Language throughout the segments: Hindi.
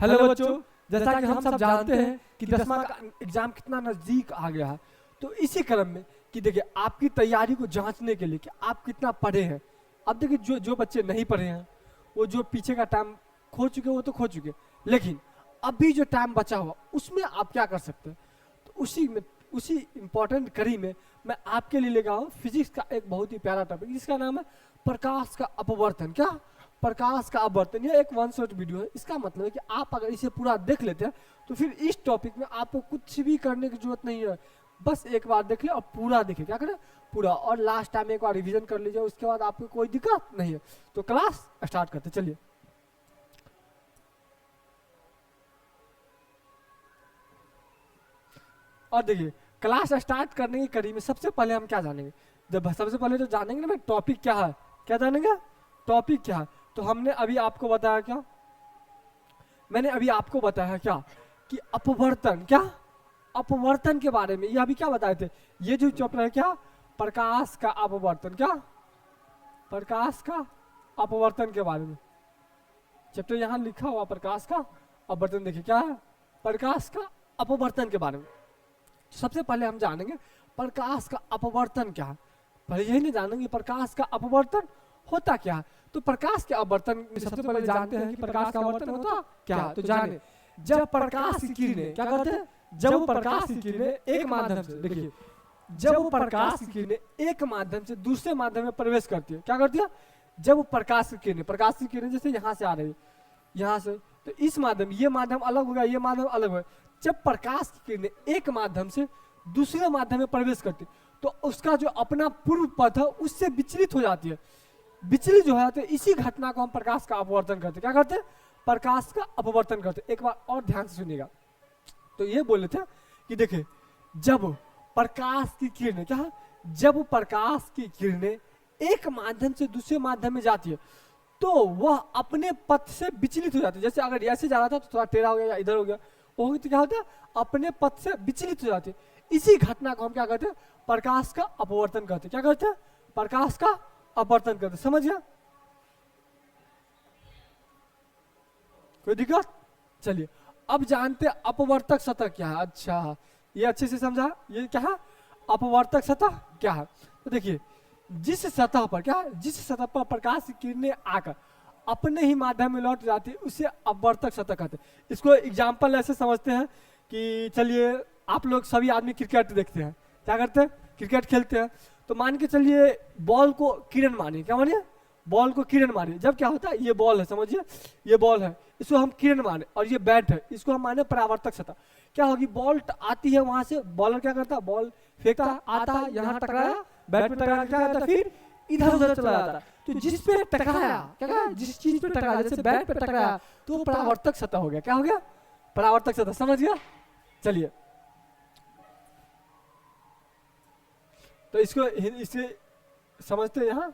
हेलो बच्चों, जैसा कि हम सब जानते हैं कि 10वां का एग्जाम कितना नजदीक आ गया है, तो इसी क्रम में कि देखिए आपकी तैयारी को जांचने के लिए कि आप कितना पढ़े हैं। अब देखिए जो जो बच्चे नहीं पढ़े हैं वो जो पीछे का टाइम खो चुके वो तो खो चुके, लेकिन अभी जो टाइम बचा हुआ उसमें आप क्या कर सकते हैं। तो उसी इंपॉर्टेंट कड़ी में मैं आपके लिए लेकर आऊँ फिजिक्स का एक बहुत ही प्यारा टॉपिक जिसका नाम है प्रकाश का अपवर्तन। क्या प्रकाश का अपवर्तन? यह एक वन शॉट वीडियो है। इसका मतलब है कि आप अगर इसे पूरा देख लेते हैं तो फिर इस टॉपिक में आपको कुछ भी करने की जरूरत नहीं है। बस एक बार देख ले और पूरा देखे, क्या करें पूरा, और लास्ट टाइम एक बार रिवीजन कर लीजिए, उसके बाद आपको कोई दिक्कत नहीं है। तो क्लास स्टार्ट करते चलिए। और देखिए क्लास स्टार्ट करने की कड़ी में सबसे पहले हम क्या जानेंगे, जब सबसे पहले तो जानेंगे ना भाई टॉपिक क्या है। क्या जानेंगे? टॉपिक क्या है। तो हमने अभी आपको बताया क्या, मैंने अभी आपको बताया क्या कि अपवर्तन, क्या अपवर्तन के बारे में। ये अभी क्या बताए थे, ये जो चैप्टर है क्या, प्रकाश का अपवर्तन। क्या प्रकाश का अपवर्तन के बारे में चैप्टर यहाँ लिखा हुआ प्रकाश का अपवर्तन। देखिए क्या है, प्रकाश का अपवर्तन के बारे में। सबसे पहले हम जानेंगे प्रकाश का अपवर्तन क्या है। पहले यही नहीं जानेंगे प्रकाश का अपवर्तन होता क्या है। तो प्रकाश के अपवर्तन में सबसे पहले जानते हैं कि प्रकाश का अपवर्तन होता क्या है। तो जाने जब प्रकाश की किरणें क्या करते हैं, जब वो प्रकाश की किरणें एक माध्यम से, देखिए जब वो प्रकाश की किरणें एक माध्यम से दूसरे माध्यम में प्रवेश करती है, क्या करती है, जब वो प्रकाश की किरणें जैसे यहाँ से आ रही है, यहाँ से, तो इस माध्यम, ये माध्यम अलग हो गया, ये माध्यम अलग हो गया। जब प्रकाश की किरणें एक माध्यम से दूसरे माध्यम में प्रवेश करती तो उसका जो अपना पूर्व पथ है उससे विचलित हो जाती है। विचलित जो है इसी घटना को हम प्रकाश का अपवर्तन करते। क्या करते हैं? प्रकाश का अपवर्तन करते। एक बार और ध्यान से सुनिएगा। तो ये बोले थे कि देखिए जब प्रकाश की किरणें, क्या, जब प्रकाश की किरणें एक माध्यम से दूसरे माध्यम में जाती है तो वह अपने पथ से विचलित हो जाती है। जैसे अगर ऐसे जा रहा था तो थोड़ा टेढ़ा हो गया या इधर हो गया, वो तो क्या होता है, अपने पथ से विचलित हो जाती है। इसी घटना को हम क्या कहते हैं, प्रकाश का अपवर्तन कहते हैं। क्या कहते हैं? प्रकाश का अपवर्तन करते। समझ गया? कोई दिक्कत? चलिए अब जानते हैं अपवर्तक सतह क्या है। अच्छा ये अच्छे से समझा, ये क्या है, अपवर्तक सतह क्या है। तो देखिए जिस सतह पर, क्या, जिस सतह पर प्रकाश की किरणें आकर अपने ही माध्यम में लौट जाती है उसे अपवर्तक सतह कहते हैं। इसको एग्जाम्पल ऐसे समझते हैं कि चलिए आप लोग सभी आदमी क्रिकेट देखते हैं, क्या करते हैं, क्रिकेट खेलते हैं। तो मान के चलिए बॉल को किरण मानिए, क्या मानिए, बॉल को किरण मानिए। जब क्या होता है, ये बॉल है, समझिए ये बॉल है, इसको हम किरण माने, और ये बैट है, इसको हम माने परावर्तक सतह। क्या होगी, बॉल आती है वहां से, बॉलर क्या करता है, बॉल फेंकता, आता यहाँ टकराया, बैट में टकराया, क्या करता, फिर इधर उधर चला जाता। तो जिस पे टकराया, क्या, जिस चीज पे टकराया, जैसे बैट पे टकराया तो परावर्तक सतह हो गया। क्या हो गया? परावर्तक सतह। समझ गया? चलिए तो इसको इसे समझते हैं यहां।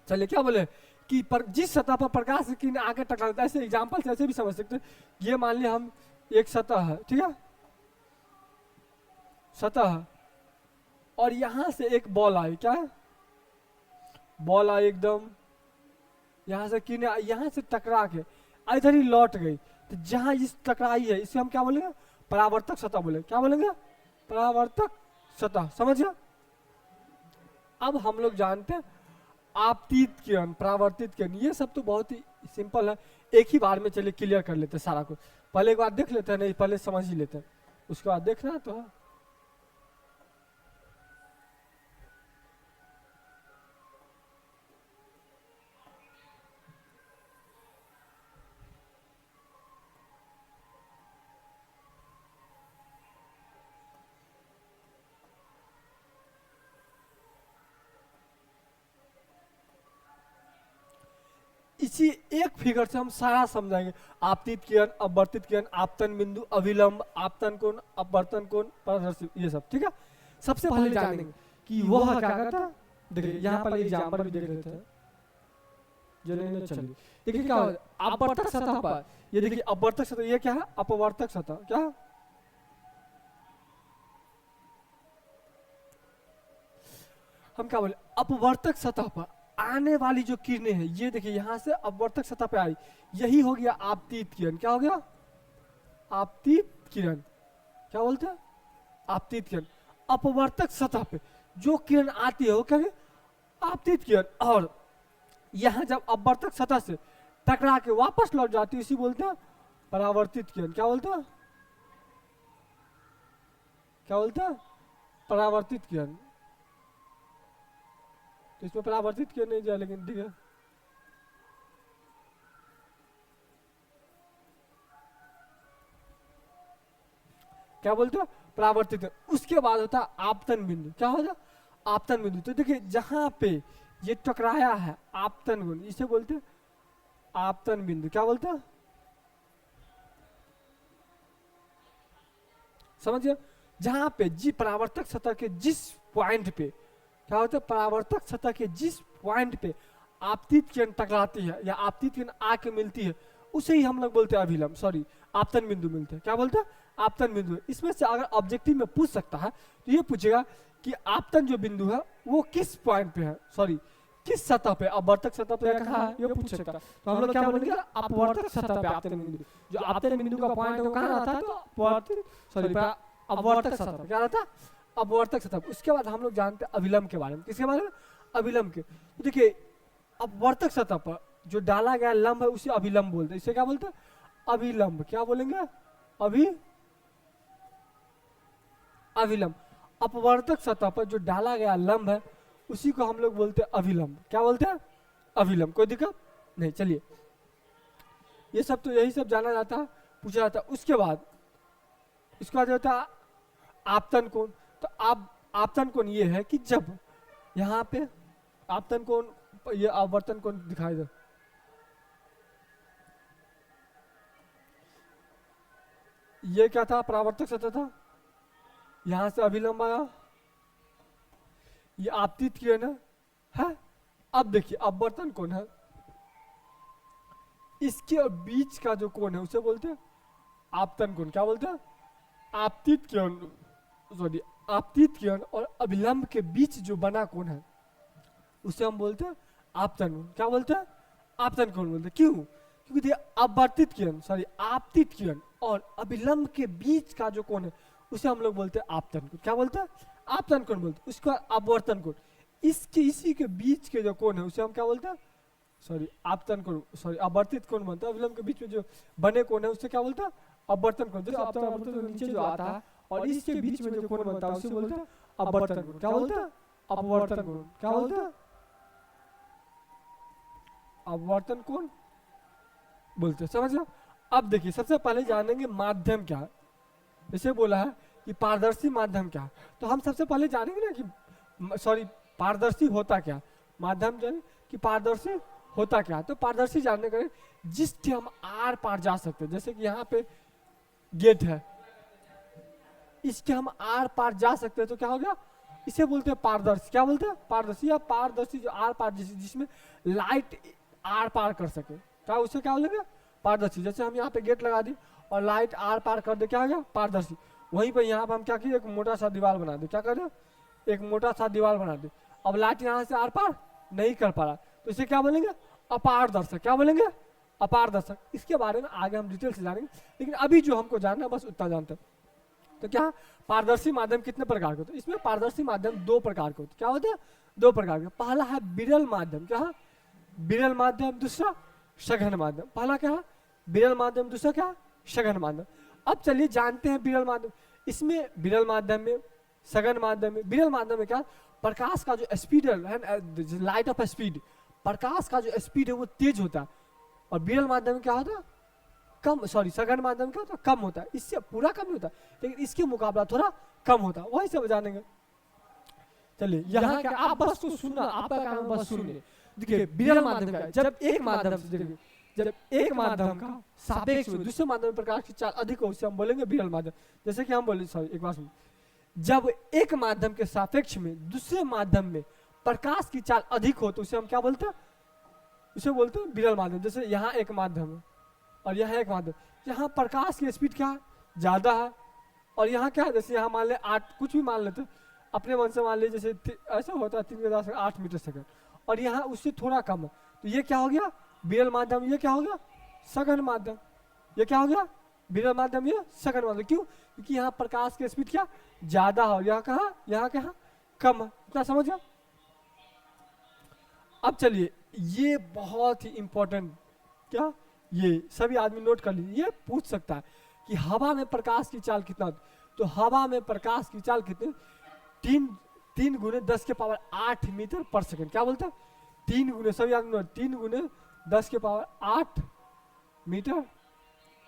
चलिए क्या बोले कि जिस सतह पर प्रकाश की किरण आकर टकराता है, ऐसे एग्जांपल से ऐसे भी समझ सकते हैं। ये मान लिया हम एक सतह है, ठीक है, सतह है, और यहां से एक बॉल आई, क्या है, बॉल आई एकदम यहां से किरण यहां से टकरा के इधर ही लौट गई। तो जहां इस टकराई है इसे हम क्या बोलेंगे, परावर्तक सतह बोलेंगे। क्या बोलेंगे? परावर्तक सतह। समझ गया? अब हम लोग जानते हैं आपतित किरण, परावर्तित किरण, ये सब तो बहुत ही सिंपल है, एक ही बार में चलिए क्लियर कर लेते हैं सारा कुछ। पहले एक बार देख लेते हैं, नहीं पहले समझ ही लेते हैं, उसके बाद देखना तो है। इसी एक फिगर से हम सारा समझाएंगे, आपतित किरण, अपवर्तित किरण, आपतन बिंदु, अभिलंब, आपतन कोण, अपवर्तन कोण, पारदर्शी, ये सब। ठीक है, सबसे पहले जानेंगे कि वह क्या करता है। देखिए यहाँ पर एग्जांपल भी देख लेते हैं, चलिए देखिए क्या हो, अपवर्तक सतह पर, ये देखिए अपवर्तक सतह, ये क्या है, अपवर्तक सतह, क्या है, हम क्या बोले, अपवर्तक सतह पर आने वाली जो किरणें हैं, ये देखिए यहाँ से अपवर्तक सतह पे आई, यही हो गया आपतित किरण। क्या हो गया? आपतित किरण। क्या बोलते हैं? आपतित किरण। अपवर्तक सतह पे जो किरण आती है वो क्या है? आपतित किरण। और यहाँ जब अपवर्तक सतह से टकरा के वापस लौट जाती है, इसी बोलते हैं परावर्तित किरण। क्या बोलते हैं? क्या बोलते हैं? परावर्तित किरण। तो इसमें परावर्तित किरण नहीं जाए, लेकिन ठीक है। क्या बोलते हो? परावर्तित किरण। उसके बाद होता है आपतन बिंदु। क्या होता है? आपतन बिंदु। तो देखिए जहां पे ये टकराया है, आपतन बिंदु, इसे बोलते हैं आपतन बिंदु। क्या बोलते हैं? समझिए, जहां पे जी परावर्तक सतह के जिस पॉइंट पे, क्या होता है? परावर्तक सतह के जिस पॉइंट पे आपतित किरण टकराती है या आपतित किरण आके मिलती है, उसे ही हम लोग बोलते हैं अभिलंब, सॉरी आपतन बिंदु मिलते हैं। क्या बोलते हैं? आपतन बिंदु। इसमें से अगर ऑब्जेक्टिव में पूछ सकता है तो ये पूछेगा कि आपतन जो बिंदु है वो किस पॉइंट पे है, सॉरी किस सतह पे, अपवर्तक सतह पे कहाँ है, ये पूछ सकता है। तो हम लोग क्या बोलेंगे? अपवर्तक सतह पे आपतन बिंदु। जो आपतन बिंदु का पॉइंट है वो कहाँ रहता है? तो अपवर्तक, सॉरी अपवर्तक सतह पे। क्या रहता है? अपवर्तक सतह। उसके बाद हम लोग जानते हैं अभिलंब के बारे में। किसके बारे में? अभिलंब के। तो देखिए अपवर्तक सतह पर जो डाला गया लंब है उसे अभिलंब बोलते हैं। इसे क्या बोलते हैं? अभिलंब। क्या बोलेंगे? अभिलंब। अपवर्तक सतह पर जो डाला गया लंब है उसी को हम लोग बोलते हैं अभिलंब। क्या बोलते हैं? अभिलंब। कोई दिक्कत नहीं। चलिए, ये सब तो यही सब जाना जाता है, पूछा जाता है। उसके बाद इसके बाद होता है आपतन कोण। तो आपतन कोण ये है कि जब यहाँ पे आपतन कोण, ये आवर्तन कोण दिखाई दे, ये क्या था? परावर्तक सतह था, यहां से अभिलंब आया, ये आपतित किरण है। अब देखिए अपवर्तन कोण है, इसके बीच का जो कोण है उसे बोलते हैं आपतन कोण। क्या बोलते हैं? आपतित किरण, सॉरी आपतित किरण और अभिलंब के बीच जो बना कोण है उसे हम बोलते हैं आपतन कोण। क्या बोलते हैं? आपतन कोण बोलते हैं। क्यों? क्योंकि देखिए अपवर्तित किरण, सॉरी आपतित किरण और अभिलंब के बीच का जो कोण है उसे हम लोग बोलते हैं आपतन कोण। क्या बोलते हैं? आपतन कोण बोलते हैं। उसका अपवर्तन कोण, इसी के बीच के जो कोण है उसे हम क्या बोलते हैं? सॉरी आपतन कोण, सॉरी अपवर्तित कोण बोलते हैं। अभिलंब के बीच में जो बने कोण है उसे क्या बोलते हैं? अपवर्तन कोण। जैसे अपवर्तन कोण नीचे जो आता है और इसके बीच में जो कोण बनता है उसे बोलते हैं अपवर्तन कोण। क्या बोलते हैं? अपवर्तन कोण। क्या बोलते हैं? अपवर्तन कोण बोलते हैं। समझ लो। अब देखिए सबसे पहले जानेंगे माध्यम क्या है। जैसे बोला है कि पारदर्शी माध्यम क्या है, तो हम सबसे पहले जानेंगे ना कि सॉरी पारदर्शी होता क्या, माध्यम जाने कि पारदर्शी होता क्या। तो पारदर्शी जानने के जिससे हम आर पार जा सकते हैं, जैसे कि यहाँ पे गेट है, इसके हम आर पार जा सकते हैं, तो क्या हो गया? इसे बोलते हैं पारदर्शी। क्या बोलते हैं? पारदर्शी या पारदर्शी जो आर पार, जिसमें लाइट आर पार कर सके, क्या उसे क्या बोलेंगे? पारदर्शी। जैसे हम यहाँ पे गेट लगा दी और लाइट आर पार कर दे, क्या हो गया? पारदर्शी। वहीं पे यहाँ पे हम क्या किए? एक मोटा सा दीवार बना दे। क्या कर दे? एक मोटा सा दीवार बना दे। अब लाइट यहाँ से आर पार नहीं कर पा रहा, तो इसे क्या बोलेंगे? अपारदर्शक। क्या बोलेंगे? अपारदर्शक। इसके बारे में आगे हम डिटेल से जानेंगे, लेकिन अभी जो हमको जानना है बस उतना जानते हैं। तो क्या पारदर्शी माध्यम कितने प्रकार के होते हैं? इसमें पारदर्शी माध्यम दो प्रकार के होते हैं। क्या होते हैं? दो प्रकार के। पहला है विरल माध्यम। क्या है? विरल माध्यम। दूसरा सघन माध्यम। पहला क्या है? विरल माध्यम। दूसरा क्या है? सघन माध्यम। अब चलिए जानते हैं विरल माध्यम। इसमें विरल माध्यम में, सघन माध्यम में, विरल माध्यम में क्या? प्रकाश का जो स्पीड है, लाइट ऑफ स्पीड, प्रकाश का जो स्पीड है वो तेज होता है, और विरल माध्यम में क्या होता है? कम, सॉरी सघन माध्यम में क्या होता है? कम होता है। इससे पूरा कम नहीं होता, लेकिन इसके मुकाबला थोड़ा कम होता है। वही सब जानेंगे। चलिए यहाँ क्या, आप बस तो सुनना, आपका काम बस सुनिए। देखिए विरल माध्यम का, जब एक माध्यम से, देखिए जब एक माध्यम का सापेक्ष में दूसरे माध्यम में प्रकाश की चाल अधिक हो उसे हम बोलेंगे विरल माध्यम। जैसे कि हम बोले, सॉरी एक बार सुनिए, जब एक माध्यम के सापेक्ष में दूसरे माध्यम में प्रकाश की चाल अधिक हो तो उसे हम क्या बोलते हैं? उसे बोलते हैं विरल माध्यम। जैसे यहाँ एक माध्यम है और यहाँ एक माध्यम, यहाँ प्रकाश की स्पीड क्या है? ज्यादा है, और यहाँ क्या है? जैसे यहाँ मान ले 8, कुछ भी मान लेते अपने मन से मान लीजिए, जैसे ऐसा होता है 3 के 10 8 मीटर सेकंड, और यहाँ उससे थोड़ा कम है, तो ये क्या हो गया विरल माध्यम, ये क्या हो गया सघन माध्यम, ये क्या हो गया विरल माध्यम, ये सघन माध्यम। क्यों? क्योंकि यहाँ प्रकाश की स्पीड क्या ज्यादा हो, यहाँ कहाँ कम है। इतना समझ गया? अब चलिए ये बहुत ही इंपॉर्टेंट, क्या ये सभी आदमी नोट कर लीजिए, ये पूछ सकता है कि हवा में प्रकाश की चाल कितना होती है। तो हवा में प्रकाश की चाल कितनी, 3 गुने 10 के पावर 8 मीटर पर सेकंड। क्या बोलते हैं 3 गुने, सभी आदमी 3 गुने 10 के पावर 8 मीटर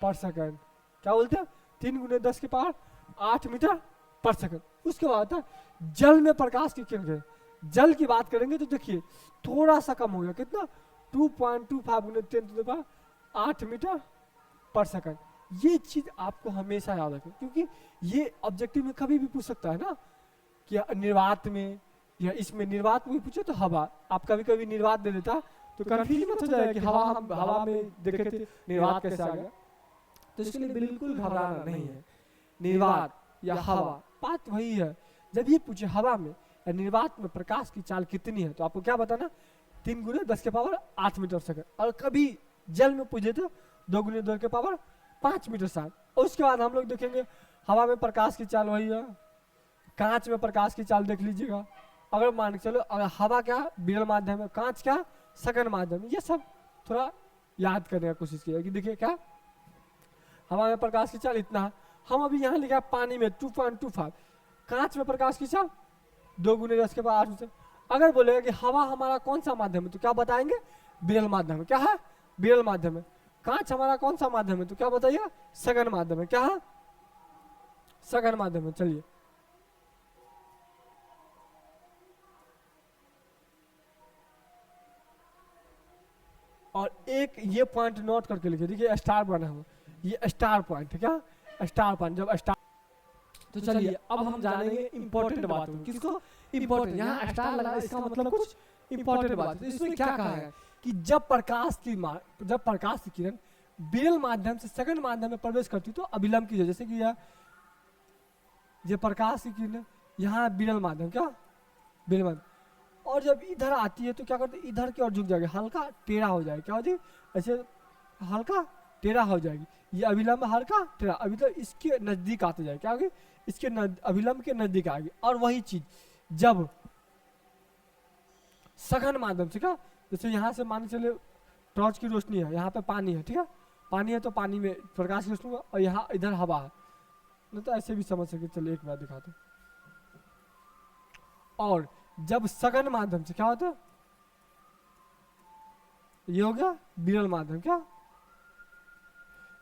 पर सेकंड। क्या बोलते हैं 3 गुने 10 के पावर 8 मीटर पर सेकंड। उसके बाद आता है जल में प्रकाश की किरण। जल की बात करेंगे तो देखिए थोड़ा सा कम हो गया, कितना 2.25 गुने 10 टू द पावर 8 मीटर पर सेकंड। ये चीज आपको हमेशा याद रखें, क्योंकि ये ऑब्जेक्टिव में कभी भी पूछ सकता है ना कि निर्वात में या इसमें। निर्वात में पूछे तो हवा, आप कभी कभी निर्वात दे देता तो कंफ्यूज मत हो जाए कि हवा, हम हवा में देखे थे निर्वात कैसे आ गया। तो इसके लिए बिल्कुल घबराना नहीं है। निर्वात या हवा बात वही है। जब ये पूछे हवा में या निर्वात में प्रकाश की चाल कितनी है, तो आपको क्या बताना 3 गुने 10 के पावर 8 मीटर सेकंड। और कभी जल में पूछे तो 2 गुने 2 के पावर 5 मीटर सेकंड। और उसके बाद हम लोग देखेंगे हवा में प्रकाश की चाल वही है। कांच में प्रकाश की चाल देख लीजिएगा। अगर मान के चलो अगर हवा क्या विरल माध्यम है, कांच क्या सघन माध्यम, ये सब थोड़ा याद करने की कोशिश किया कि देखिए क्या हवा में प्रकाश की चाल इतना, हम अभी यहाँ लिखा पानी में 2.25, कांच में प्रकाश की चाल 2 गुने 10 के पावर 8 मीटर। अगर बोलेगा कि हवा हमारा कौन सा माध्यम है, तो क्या बताएंगे विरल माध्यम है। क्या है विरल माध्यम है। कांच हमारा कौन सा माध्यम है, तो क्या बताइए सघन माध्यम है। क्या है सघन माध्यम है। चलिए और एक ये पॉइंट नोट करके लिखिए, देखिए स्टार बना हुआ, ये स्टार पॉइंट है। क्या स्टार पॉइंट, जब स्टार। तो चलिए अब हम जानेंगे इंपॉर्टेंट बात में। किसको इंपॉर्टेंट, यहाँ स्टार लगा इसका मतलब कुछ इंपॉर्टेंट बात है। इसमें क्या कहा है कि जब प्रकाश की किरण विरल माध्यम से सघन माध्यम में प्रवेश करती तो अभिलंब की, जैसे कि यह प्रकाश की किरण यहाँ विरल माध्यम, क्या विरल माध्यम, और जब इधर आती है तो क्या करते इधर की ओर झुक जाएगी, हल्का टेढ़ा हो जाएगा। क्या हो जाएगी ऐसे हल्का टेढ़ा हो जाएगी। ये अभिलंब हल्का टेढ़ा, अभी तो इसके नजदीक आते जाएगी। क्या होगी इसके अभिलंब के नजदीक आएगी। और वही चीज जब सघन माध्यम से, क्या जैसे यहाँ से मान चले टॉर्च की रोशनी है, यहाँ पे पानी है, ठीक है पानी है तो पानी में प्रकाश की रोशनी और यहाँ इधर हवा है, नहीं तो ऐसे भी समझ सके। चलिए एक बार दिखाते हैं। और जब सघन माध्यम से क्या होता है, ये हो गया विरल माध्यम। क्या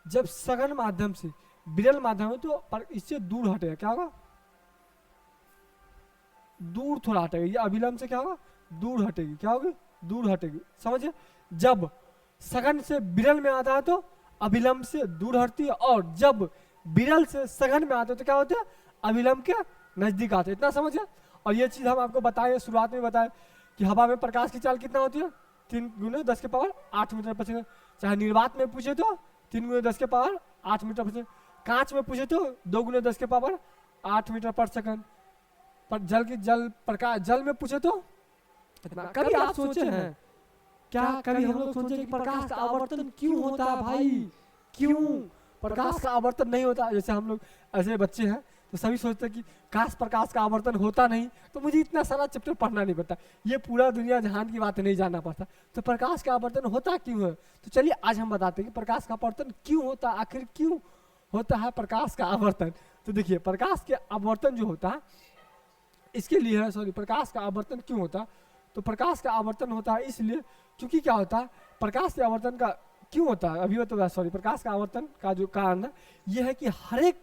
जब सघन माध्यम से विरल माध्यम है तो इससे दूर हटेगा, क्या होगा दूर थोड़ा हटेगा। ये अभिलंब से क्या होगा दूर हटेगी। क्या होगी दूर हटेगी, समझिए। जब सघन से विरल में आता है तो अभिलंब से दूर हटती है, और जब विरल से सघन में आते हैं तो क्या होता है अभिलंब के नजदीक आते हैं। इतना समझिए। और ये चीज हम आपको बताए शुरुआत में बताए कि हवा में प्रकाश की चाल कितना होती है 3 गुने 10 के पावर 8 मीटर पर सेकंड। चाहे निर्वात में पूछे तो 3 गुने 10 के पावर 8 मीटर पर सेकंड। कांच में पूछे तो 2 गुने 10 के पावर 8 मीटर पर सेकंड। पर जल में पूछे तो कभी आप सोचे हैं क्या, कभी हम लोग सोचे कि प्रकाश का आवर्तन क्यों होता है भाई, क्यों प्रकाश का आवर्तन नहीं होता। जैसे हम लोग ऐसे बच्चे हैं तो सभी सोचते हैं कि काश प्रकाश का आवर्तन होता नहीं तो मुझे इतना सारा चैप्टर पढ़ना नहीं पड़ता, ये पूरा दुनिया जहान की बात नहीं जानना पड़ता। तो प्रकाश का आवर्तन होता क्यों है, तो चलिए आज हम बताते हैं कि प्रकाश का आवर्तन क्यों होता है, आखिर क्यों होता है प्रकाश का आवर्तन। तो देखिए प्रकाश के आवर्तन जो होता है इसके लिए है, सॉरी प्रकाश का आवर्तन क्यों होता, तो प्रकाश का आवर्तन होता है इसलिए क्योंकि क्या होता है प्रकाश के आवर्तन का क्यों होता है अभी तो सॉरी प्रकाश का आवर्तन का जो कारण है यह है कि हर एक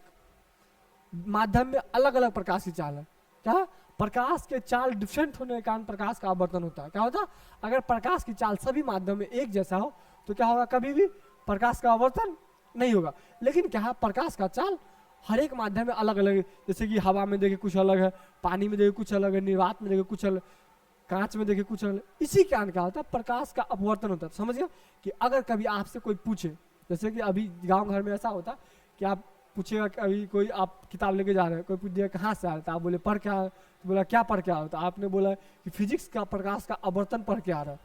माध्यम में अलग अलग प्रकाश की चाल है। क्या प्रकाश के चाल डिफरेंट होने के कारण प्रकाश का आवर्तन होता है। क्या होता है अगर प्रकाश की चाल सभी माध्यम में एक जैसा हो तो क्या होगा कभी भी प्रकाश का आवर्तन नहीं होगा। लेकिन क्या है प्रकाश का चाल हर एक माध्यम में अलग अलग है, जैसे कि हवा में देखे कुछ अलग है, पानी में देखे कुछ अलग है, निर्वात में देखे कुछ अलग, कांच में देखे कुछ अलग। इसी कारण क्या होता है प्रकाश का अपवर्तन होता है। समझ गया कि अगर कभी आपसे कोई पूछे, जैसे कि अभी गांव घर में ऐसा होता कि आप पूछेगा कि अभी कोई आप किताब लेके जा रहे हैं, कोई पूछ दिया कहाँ से आ रहा है, तो आप बोले पढ़ के आ रहे हैं, तो बोला क्या पढ़ के आ रहा है, तो आपने बोला कि फिजिक्स का प्रकाश का आवर्तन पढ़ के आ रहा है।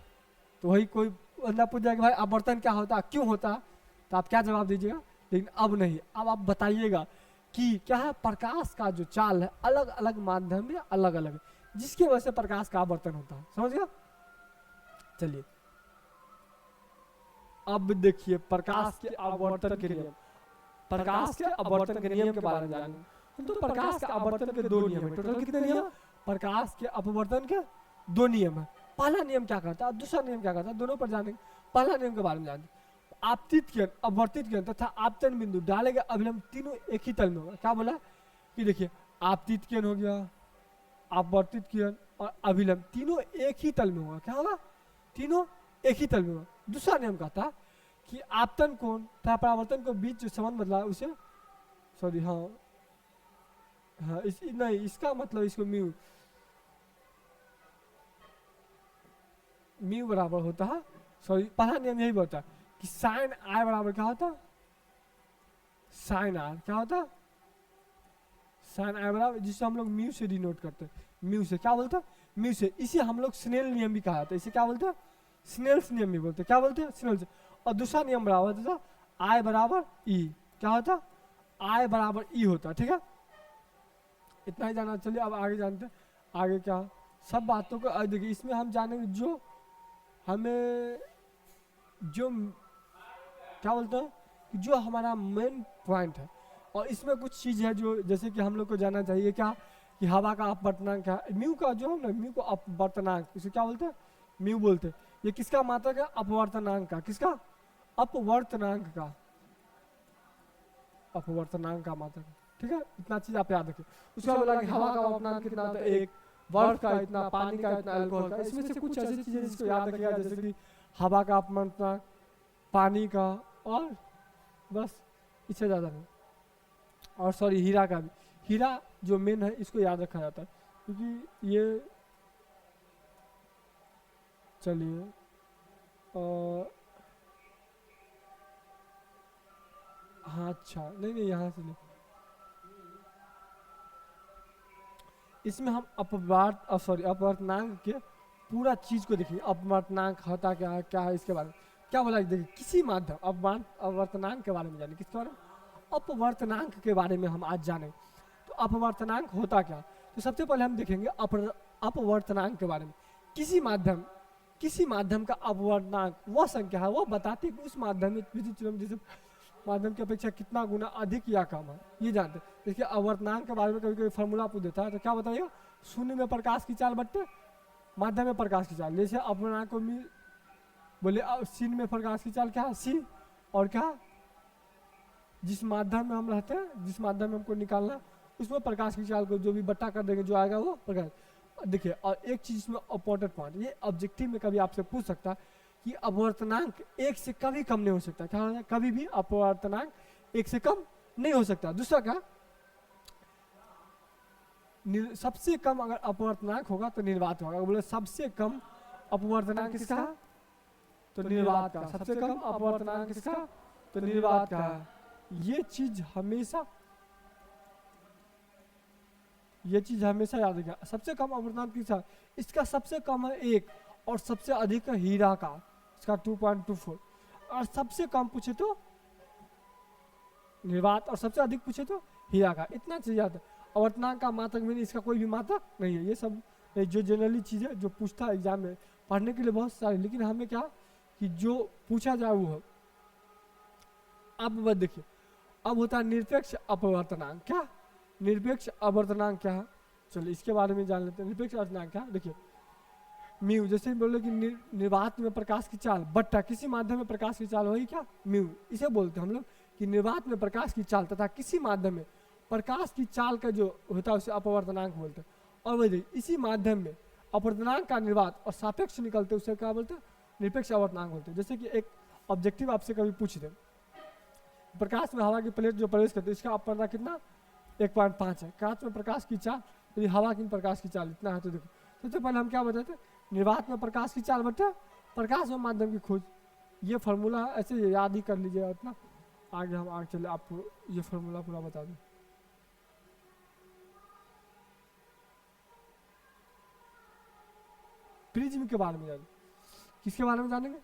तो वही कोई बंदा पूछ जाएगा भाई आवर्तन क्या होता है, क्यों होता है, तो आप क्या जवाब दीजिएगा। लेकिन अब नहीं, अब आप बताइएगा कि क्या है, प्रकाश का जो चाल है अलग अलग माध्यम में अलग अलग है, जिसकी वजह से प्रकाश का आवर्तन होता है। समझ गया। चलिए अब देखिए प्रकाश के आवर्तन के नियम, प्रकाश के आवर्तन के नियम के बारे में जानेंगे। तो प्रकाश के आवर्तन के दो नियम है, टोटल कितने नियम, प्रकाश के अपवर्तन के दो नियम है। पहला नियम क्या करता है, दूसरा नियम क्या करता है, दोनों पर जानेंगे। पहला नियम के बारे में जानेंगे, आपतित किरण, अपवर्तित किरण तथा आपतन बिंदु डाले गए अभिलंब तीनों एक ही तल में होगा। क्या बोला कि देखिए आपतित किरण हो गया, अपवर्तित किरण और अभिलंब तीनों एक ही तल में होगा। क्या होगा, तीनों एक ही तल में होगा। दूसरा नियम कहता है कि आपतन कोण तथा परावर्तन को बीच जो संबंध बदला है उसे, सॉरी हाँ हाँ नहीं, इसका मतलब इसको म्यू म्यू बराबर होता है, सॉरी पहला नियम यही बोलता है कि साइन आई बराबर क्या होता है, साइन आर क्या होता है, साइन आई बराबर, जिससे हम लोग म्यू से डिनोट करते हैं। म्यू से क्या बोलते हैं, म्यू से, इसे हम लोग स्नेल नियम भी कहा जाता है, इसे क्या बोलते हैं, स्नेल्स नियम भी बोलते हैं। क्या बोलते हैं, स्नेल्स। और दूसरा नियम बराबर होता है आई बराबर ई, क्या होता, आई बराबर ई होता है। ठीक है, इतना ही जाना। चलिए अब आगे जानते हैं, आगे क्या सब बातों को देखिए, इसमें हम जानेंगे जो हमें जो क्या बोलते हैं कि जो हमारा मेन पॉइंट है। और इसमें कुछ चीज़ है जो जैसे कि हम लोग को जानना चाहिए क्या, कि हवा का अपवर्तनांक क्या है, म्यू का जो है ना, म्यू को अपवर्तनांक, इसे क्या बोलते हैं, म्यू बोलते हैं। ये किसका मात्रक है, अपवर्तनांक का, किसका, अपवर्तनांक का, अपवर्तनांक का मात्रक। ठीक है, इतना चीज आप याद रखिए। उसका बोला कि हवा का अपवर्तनांक कितना होता है, एक, बर्फ का इतना, पानी का इतना, अल्कोहल का। इसमें से कुछ ऐसी चीजें जिसको याद रखिएगा, जैसे कि हवा का अपवर्तनांक, पानी का, और बस इससे ज्यादा नहीं। और सॉरी हीरा का भी, हीरा जो मेन है इसको याद रखा जाता है, क्योंकि ये चलिए हाँ अच्छा नहीं यहाँ से नहीं, इसमें हम अपवर्तनांक के पूरा चीज को देखिए, अपवर्तनांक होता क्या है इसके बारे में क्या बोला। देखिए किसी माध्यम अपवर्तनांक के बारे में जाने, किसके बारे में, अपवर्तनांक के बारे में हम आज जाने। तो अपवर्तनांक होता क्या, तो सबसे पहले हम देखेंगे अपवर्तनांक के बारे में। किसी माध्यम का अपवर्तनांक वह संख्या है, वह बताती है कि उस माध्यम में विद्युत चुंबक जैसे माध्यम की अपेक्षा कितना गुना अधिक या कम है, ये जानते हैं। देखिए अपवर्तनांक के बारे में कभी कभी फॉर्मूला पूछ देता है, तो क्या बताइएगा, शून्य में प्रकाश की चाल बट्टे माध्यम में प्रकाश की चाल। जैसे अपवर्तनांक को बोले sin में प्रकाश की चाल क्या है, सी, और क्या, जिस माध्यम में हम रहते हैं, जिस माध्यम में हमको निकालना, उसमें प्रकाश की चाल को जो भी बट्टा कर देंगे जो आएगा वो प्रकाश। देखिए और एक चीज इसमें इंपॉर्टेंट पॉइंट, ये ऑब्जेक्टिव में कभी आपसे पूछ सकता है कि अपवर्तनांक एक से कभी कम नहीं हो सकता। क्या होता है, कभी भी अपवर्तनांक एक से कम नहीं हो सकता। दूसरा क्या, सबसे कम अगर अपवर्तनांक होगा तो निर्वात होगा। बोले सबसे कम अपवर्तनांक किसका है, तो निर्वात का। सबसे कम अपवर्तनांक किसका, तो निर्वात का। ये चीज हमेशा याद रखिएगा। सबसे कम अपवर्तनांक किसका, इसका सबसे कम है 1 और सबसे अधिक है हीरा का, इसका 2.24। और सबसे कम पूछे तो निर्वात और सबसे अधिक पूछे तो हीरा का। इतना चीज याद है। अपवर्तनांक का मात्रक में इसका कोई भी मात्रक नहीं है। ये सब जो जनरली चीजें जो पूछता है एग्जाम में, पढ़ने के लिए बहुत सारी, लेकिन हमें क्या कि जो पूछा जाए वो है। अब देखिए अब होता है निरपेक्ष अपवर्तनांक। क्या निरपेक्ष अपवर्तनांक क्या है, चलिए इसके बारे में जान लेते हैं। निरपेक्ष अपवर्तनांक क्या, देखिए म्यू, जैसे बोले कि निर्वात में प्रकाश की चाल बट्टा किसी माध्यम में प्रकाश की चाल वही क्या, म्यू। इसे बोलते हैं हम लोग कि निर्वात में प्रकाश की चाल तथा किसी माध्यम में प्रकाश की चाल का जो होता है उसे अपवर्तनांक बोलते हैं। और वही इसी माध्यम में अपवर्तनांक का निर्वात और सापेक्ष निकलते उसे क्या बोलते हैं, निरपेक्ष अपवर्तनांक बोलते हैं। जैसे कि एक ऑब्जेक्टिव आपसे कभी पूछ दे, प्रकाश में हवा की प्लेट जो प्रवेश करती है इसका अपवर्तनांक कितना, 1.5 है। कांच में प्रकाश की चाल, यदि हवा की प्रकाश की चाल इतना है, तो देखो सबसे पहले हम क्या बताते, निर्वात में प्रकाश की चाल बट्टे प्रकाश में माध्यम की खोज। ये फॉर्मूला ऐसे याद ही कर लीजिएगा इतना। आगे हम आगे चले, आपको ये फॉर्मूला पूरा बता दूं। प्रिज्म के बारे में जानेंगे, किसके बारे में जानेंगे?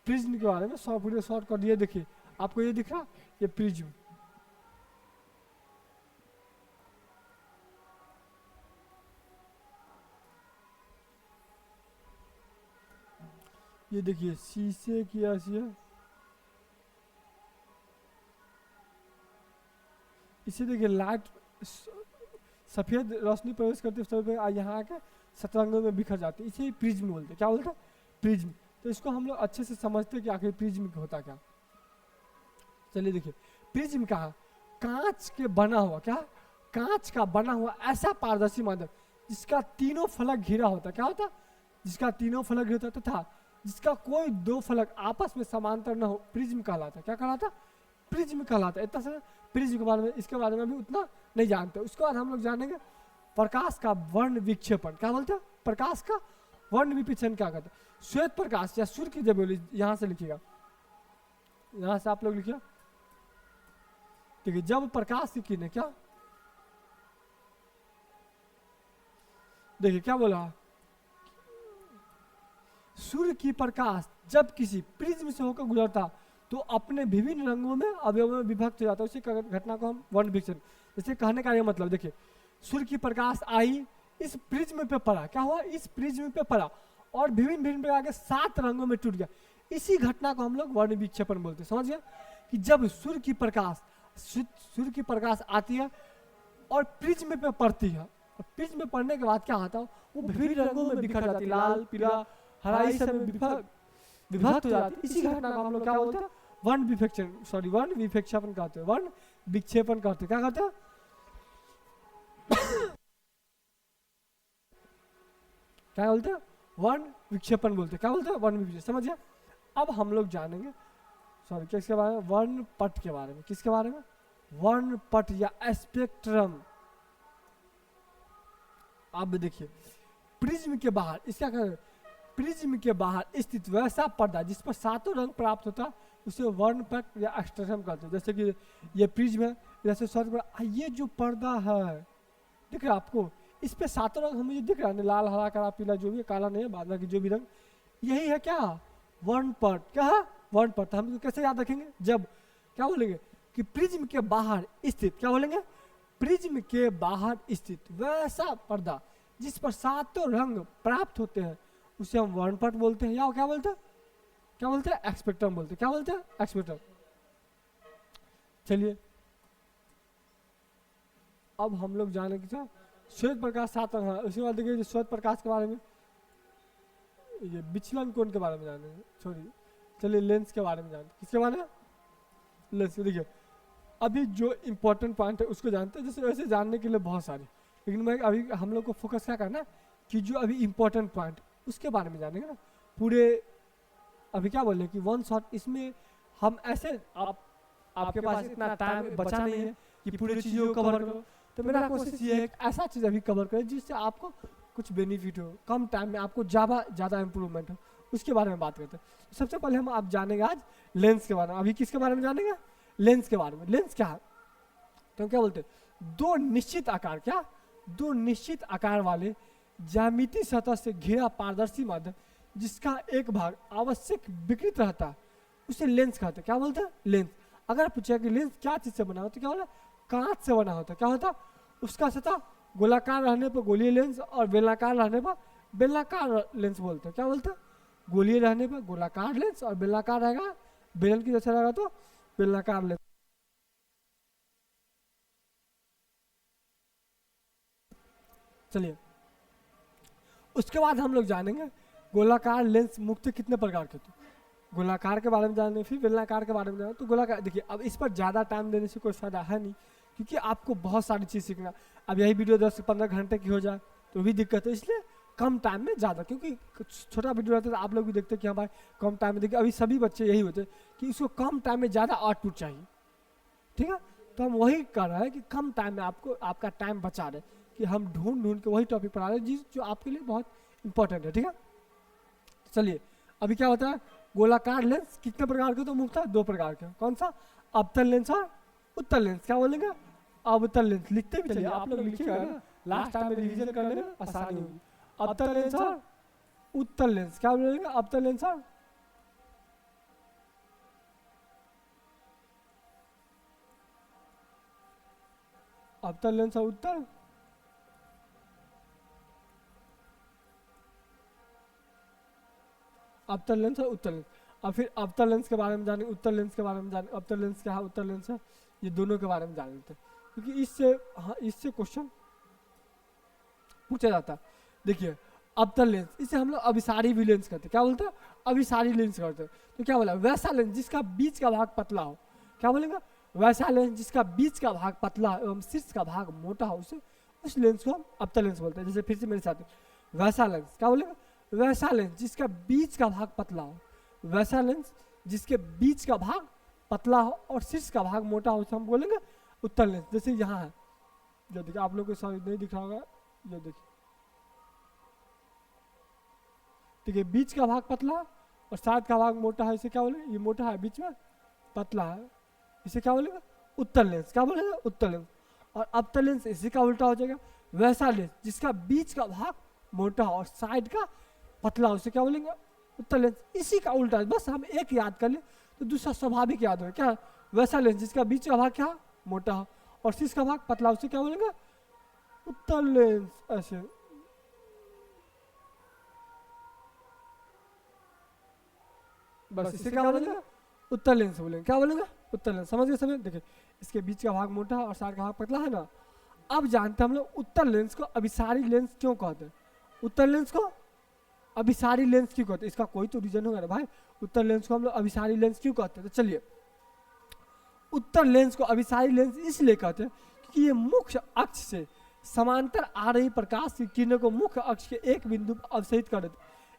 प्रिज्म के बारे में। पूरे शॉर्ट कर ये देखिए, आपको ये दिख रहा, ये प्रिज्म। ये देखिए शीशे की ऐसी है, इसे देखिए लाइट सफेद रोशनी प्रवेश करते समय यहाँ के सतरंगों में बिखर जाती है, इसे प्रिज्म बोलते हैं। क्या बोलते हैं? प्रिज्म। तो इसको हम लोग अच्छे से समझते हैं कि आखिर प्रिज्म होता क्या। चलिए देखिए, प्रिज्म का कांच के बना हुआ, क्या कांच का बना हुआ ऐसा पारदर्शी माध्यम जिसका तीनों फलक घिरा होता। क्या होता? जिसका तीनों फलक घिरा होता तथा जिसका कोई दो फलक आपस में समांतर न हो, प्रिज्म कहलाता। क्या कहलाता? प्रिज्म कहलाता। इतना सा प्रिज्म के बारे में, इसके बारे में भी उतना नहीं जानते। उसके बाद हम लोग जानेंगे प्रकाश का वर्ण विक्षेपण। क्या बोलते हैं? प्रकाश का वर्ण विक्षेपण क्या कहते हैं? श्वेत प्रकाश या सूर्य की जब यहां से लिखिएगा, यहां से आप लोग लिखिए, देखिए जब प्रकाश की किरणें, क्या देखिए क्या बोला, सूर्य की प्रकाश जब किसी प्रिज्म से होकर गुजरता तो अपने विभिन्न रंगों में अवयवों में विभक्त हो जाता है, उसी घटना को हम वर्ण विक्षेपण। जैसे कहने का ये मतलब, देखिए सूर्य की प्रकाश आई, इस प्रिज्म पे पड़ा, क्या हुआ? इस प्रिज्म पे पड़ा और विभिन्न विभिन्न प्रकार के 7 रंगों में टूट गया। इसी घटना को हम लोग वर्ण विक्षेपण बोलते हैं। समझ गया कि जब सूर्य की प्रकाश आती है और प्रिज्म पे पड़ती है, और प्रिज्म में पड़ने के बाद क्या होता है, वो विभिन्न रंगों में बिखर जाती है, लाल, पीला, हरा, इस सब में विभक्त हो जाती है। इसी घटना को हम लोग क्या बोलते हैं? वर्ण विक्षेपण कहते हैं। वर्ण विक्षेपण कहते हैं। क्या कहते हैं? क्या बोलते हैं? वर्ण विक्षेपण बोलते हैं। क्या बोलते हैं? वर्ण विक्षेपण। समझिए, अब हम लोग जानेंगे किसके बारे में? वर्ण पट के बारे में। किसके बारे में? वर्ण पट या स्पेक्ट्रम। अब देखिए, प्रिज्म के बाहर, इसका क्या, प्रिज्म के बाहर स्थित वैसा पर्दा जिस पर 7 रंग प्राप्त होता उसे वर्ण पट या स्पेक्ट्रम कहते हैं। जैसे कि ये प्रिज्म है, जैसे स्वर्ग पर ये जो पर्दा है दिख रहा है आपको, इस पे 7 रंग हमें दिख रहा है, लाल, हरा, काला, पीला, जो भी काला नहीं है, बाद में जो भी रंग, यही है क्या? वर्ण पट। क्या है? वर्ण पट। हम इसको कैसे याद रखेंगे? जब क्या बोलेंगे कि प्रिज्म के बाहर स्थित, क्या बोलेंगे? प्रिज्म के बाहर स्थित वैसा पर्दा जिस पर 7 रंग प्राप्त होते हैं उसे हम वर्णपट बोलते हैं, या क्या बोलते हैं? क्या बोलते हैं? स्पेक्ट्रम बोलते हैं। क्या बोलते हैं? स्पेक्ट्रम। चलिए अब हम लोग जाने की श्वेत प्रकाश 7 रंग है। उसके बाद देखिए श्वेत प्रकाश के बारे में, ये विचलन कोण के बारे में जानेंगे, छोड़िए, चलिए लेंस के बारे में जानते। किसके बारे में? लेंस। देखिए अभी जो इम्पोर्टेंट पॉइंट है उसको जानते हैं, जैसे वैसे जानने के लिए बहुत सारे, लेकिन मैं अभी हम लोग को फोकस क्या करना है कि जो अभी इम्पोर्टेंट पॉइंट उसके बारे में जानेंगे ना पूरे। अभी क्या बोले कि वन शॉट, इसमें हम ऐसे आपके पास इतना टाइम बचा नहीं है कि पूरी चीज़ों को कवर करो, तो मेरा कोशिश ये है ऐसा चीज़ अभी कवर करें जिससे आपको कुछ बेनिफिट हो, कम टाइम में आपको ज़्यादा इम्प्रूवमेंट हो, उसके बारे में बात करते हैं। सबसे पहले हम आप जानेंगे आज लेंस के बारे में। अभी किसके बारे में जानेंगे? लेंस के बारे में। लेंस क्या है? तो क्या बोलते हैं? दो निश्चित आकार वाले ज्यामितीय सतह से घिरा पारदर्शी माध्यम जिसका एक भाग आवश्यक विकृत रहता है उसे लेंस कहते हैं। क्या बोलते हैं? लेंस। अगर पूछा कि लेंस क्या चीज से बना होता है, क्या बोला? कांच से बना होता है। क्या होता? उसका सतह गोलाकार रहने पर गोलीय लेंस और बेलनाकार रहने पर बेलनाकार लेंस बोलते हैं। क्या बोलते हैं? गोलीय रहने पर गोलाकार लेंस और बेलनाकार रहेगा, बेलन की जैसा रहेगा तो बेलनाकार लेंस। चलिए उसके बाद हम लोग जानेंगे गोलाकार लेंस मुख्य कितने प्रकार के, तो गोलाकार के बारे में जानेंगे, फिर बेलनाकार के बारे में जानेंगे। तो गोलाकार देखिए, अब इस पर ज़्यादा टाइम देने से कोई फायदा है नहीं, क्योंकि आपको बहुत सारी चीज़ सीखना। अब यही वीडियो 10 से 15 घंटे की हो जाए तो भी दिक्कत है, इसलिए कम टाइम में ज़्यादा, क्योंकि छोटा वीडियो रहता है तो आप लोग भी देखते हैं कि हाँ भाई कम टाइम में। देखिए अभी सभी बच्चे यही होते हैं कि इसको कम टाइम में ज़्यादा आउटपुट चाहिए, ठीक है। तो हम वही कर रहे हैं कि कम टाइम में आपको आपका टाइम बचा रहे, कि हम ढूंढ के वही टॉपिक पढ़ा रहे हैं जो आपके लिए बहुत इंपॉर्टेंट है, ठीक है। चलिए अभी क्या होता है, गोलाकार लेंस कितने प्रकार के? तो मुख्यतः 2 प्रकार के। कौन सा? अवतल लेंस और उत्तल लेंस, क्या बोलेंगे अवतल लेंस। लिखते भी चलिए, आप लोग लिखिएगा ना, लास्ट टाइम में रिवीजन कर लेना आसानी होगी। अवतल लेंस और उत्तल लेंस, क्या बोलेंगे अवतल लेंस और अवतल लेंस और उत्तल, अवतल लेंस और उत्तल लेंस। और फिर अवतल लेंस के बारे में जाने, उत्तल लेंस के बारे में जाने, अवतल लेंस क्या है उत्तल लेंस है, ये दोनों के बारे में जान लेते हैं, क्योंकि इससे हाँ इससे क्वेश्चन पूछा जाता है। देखिए अवतल लेंस, इसे हम लोग अभिसारी भी लेंस करते हैं, क्या बोलते हैं अभिसारी लेंस करते हैं। तो क्या बोला वैसा लेंस जिसका बीच का भाग पतला हो, क्या बोलेंगे वैसा लेंस जिसका बीच का भाग पतला हो एवं शीर्ष का भाग मोटा हो, उसे उस लेंस को हम अवतल लेंस बोलते हैं। जैसे फिर से मेरे साथ वैसा लेंस, क्या बोलेंगे वैसा लेंस जिसका बीच का भाग पतला हो, वैसा लेंस जिसके बीच का भाग पतला हो और शीर्ष का भाग मोटा हो, उसे हम बोलेंगे उत्तल लेंस। जैसे यहाँ है, जो देखिए आप लोग को सॉरी नहीं दिख रहा होगा, जो देखिए ठीक है बीच का भाग पतला और साइड का भाग मोटा है, इसे क्या बोलेंगे ये मोटा है बीच में पतला है, इसे क्या बोलेंगे उत्तल लेंस, क्या बोलेंगे उत्तल लेंस। और अवतल लेंस इसी का उल्टा हो जाएगा, वैसा लेंस जिसका बीच का भाग मोटा और साइड का पतला, उसे क्या बोलेंगे उत्तल लेंस। इसी का उल्टा, बस हम एक याद कर ले तो दूसरा स्वाभाविक याद हो, क्या वैसा लेंस जिसका बीच का भाग क्या मोटा हो और शीर्ष का भाग पतला, उसे क्या बोलेंगे उत्तल लेंस। ऐसे बस इसे क्या बोलेंगे उत्तल लेंस बोलेंगे, क्या बोलेंगे उत्तल लेंस। समझ गए सभी। देखिए इसके बीच का भाग मोटा और साइड का भाग पतला है ना। अब जानते हैं हम लोग उत्तल लेंस को अभिसारी लेंस क्यों कहते हैं, उत्तल लेंस को अभिसारी लेंस क्यों कहते हैं, इसका कोई तो रीजन होगा ना भाई, उत्तल लेंस को हम लोग अभिसारी लेंस क्यों कहते हैं। तो चलिए उत्तल लेंस को अभिसारी लेंस इसलिए कहते हैं क्योंकि ये मुख्य अक्ष से समांतर आ रही प्रकाश की किरणों को मुख्य अक्ष के एक बिंदु पर अवशोषित कर देते,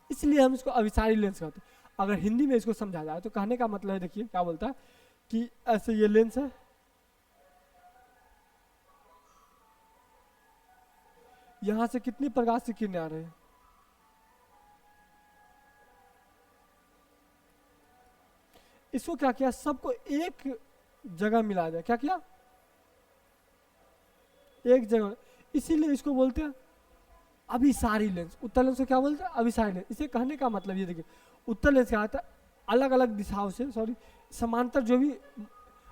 इसलिए हम इसको अभिसारी लेंस कहते हैं। अगर हिंदी में इसको समझा जाए तो कहने का मतलब है, देखिए क्या बोलता है कि ऐसे ये लेंस है, यहां से कितनी प्रकाश की किरणें आ रही है, इसको क्या किया सबको एक जगह मिला दिया, क्या किया एक जगह, इसीलिए इसको बोलते हैं अभिसारी लेंस। उत्तल लेंस को क्या बोलते हैं अभिसारी लेंस। इसे कहने का मतलब ये देखिए उत्तल लेंस क्या होता है अलग अलग दिशाओं से सॉरी समांतर जो भी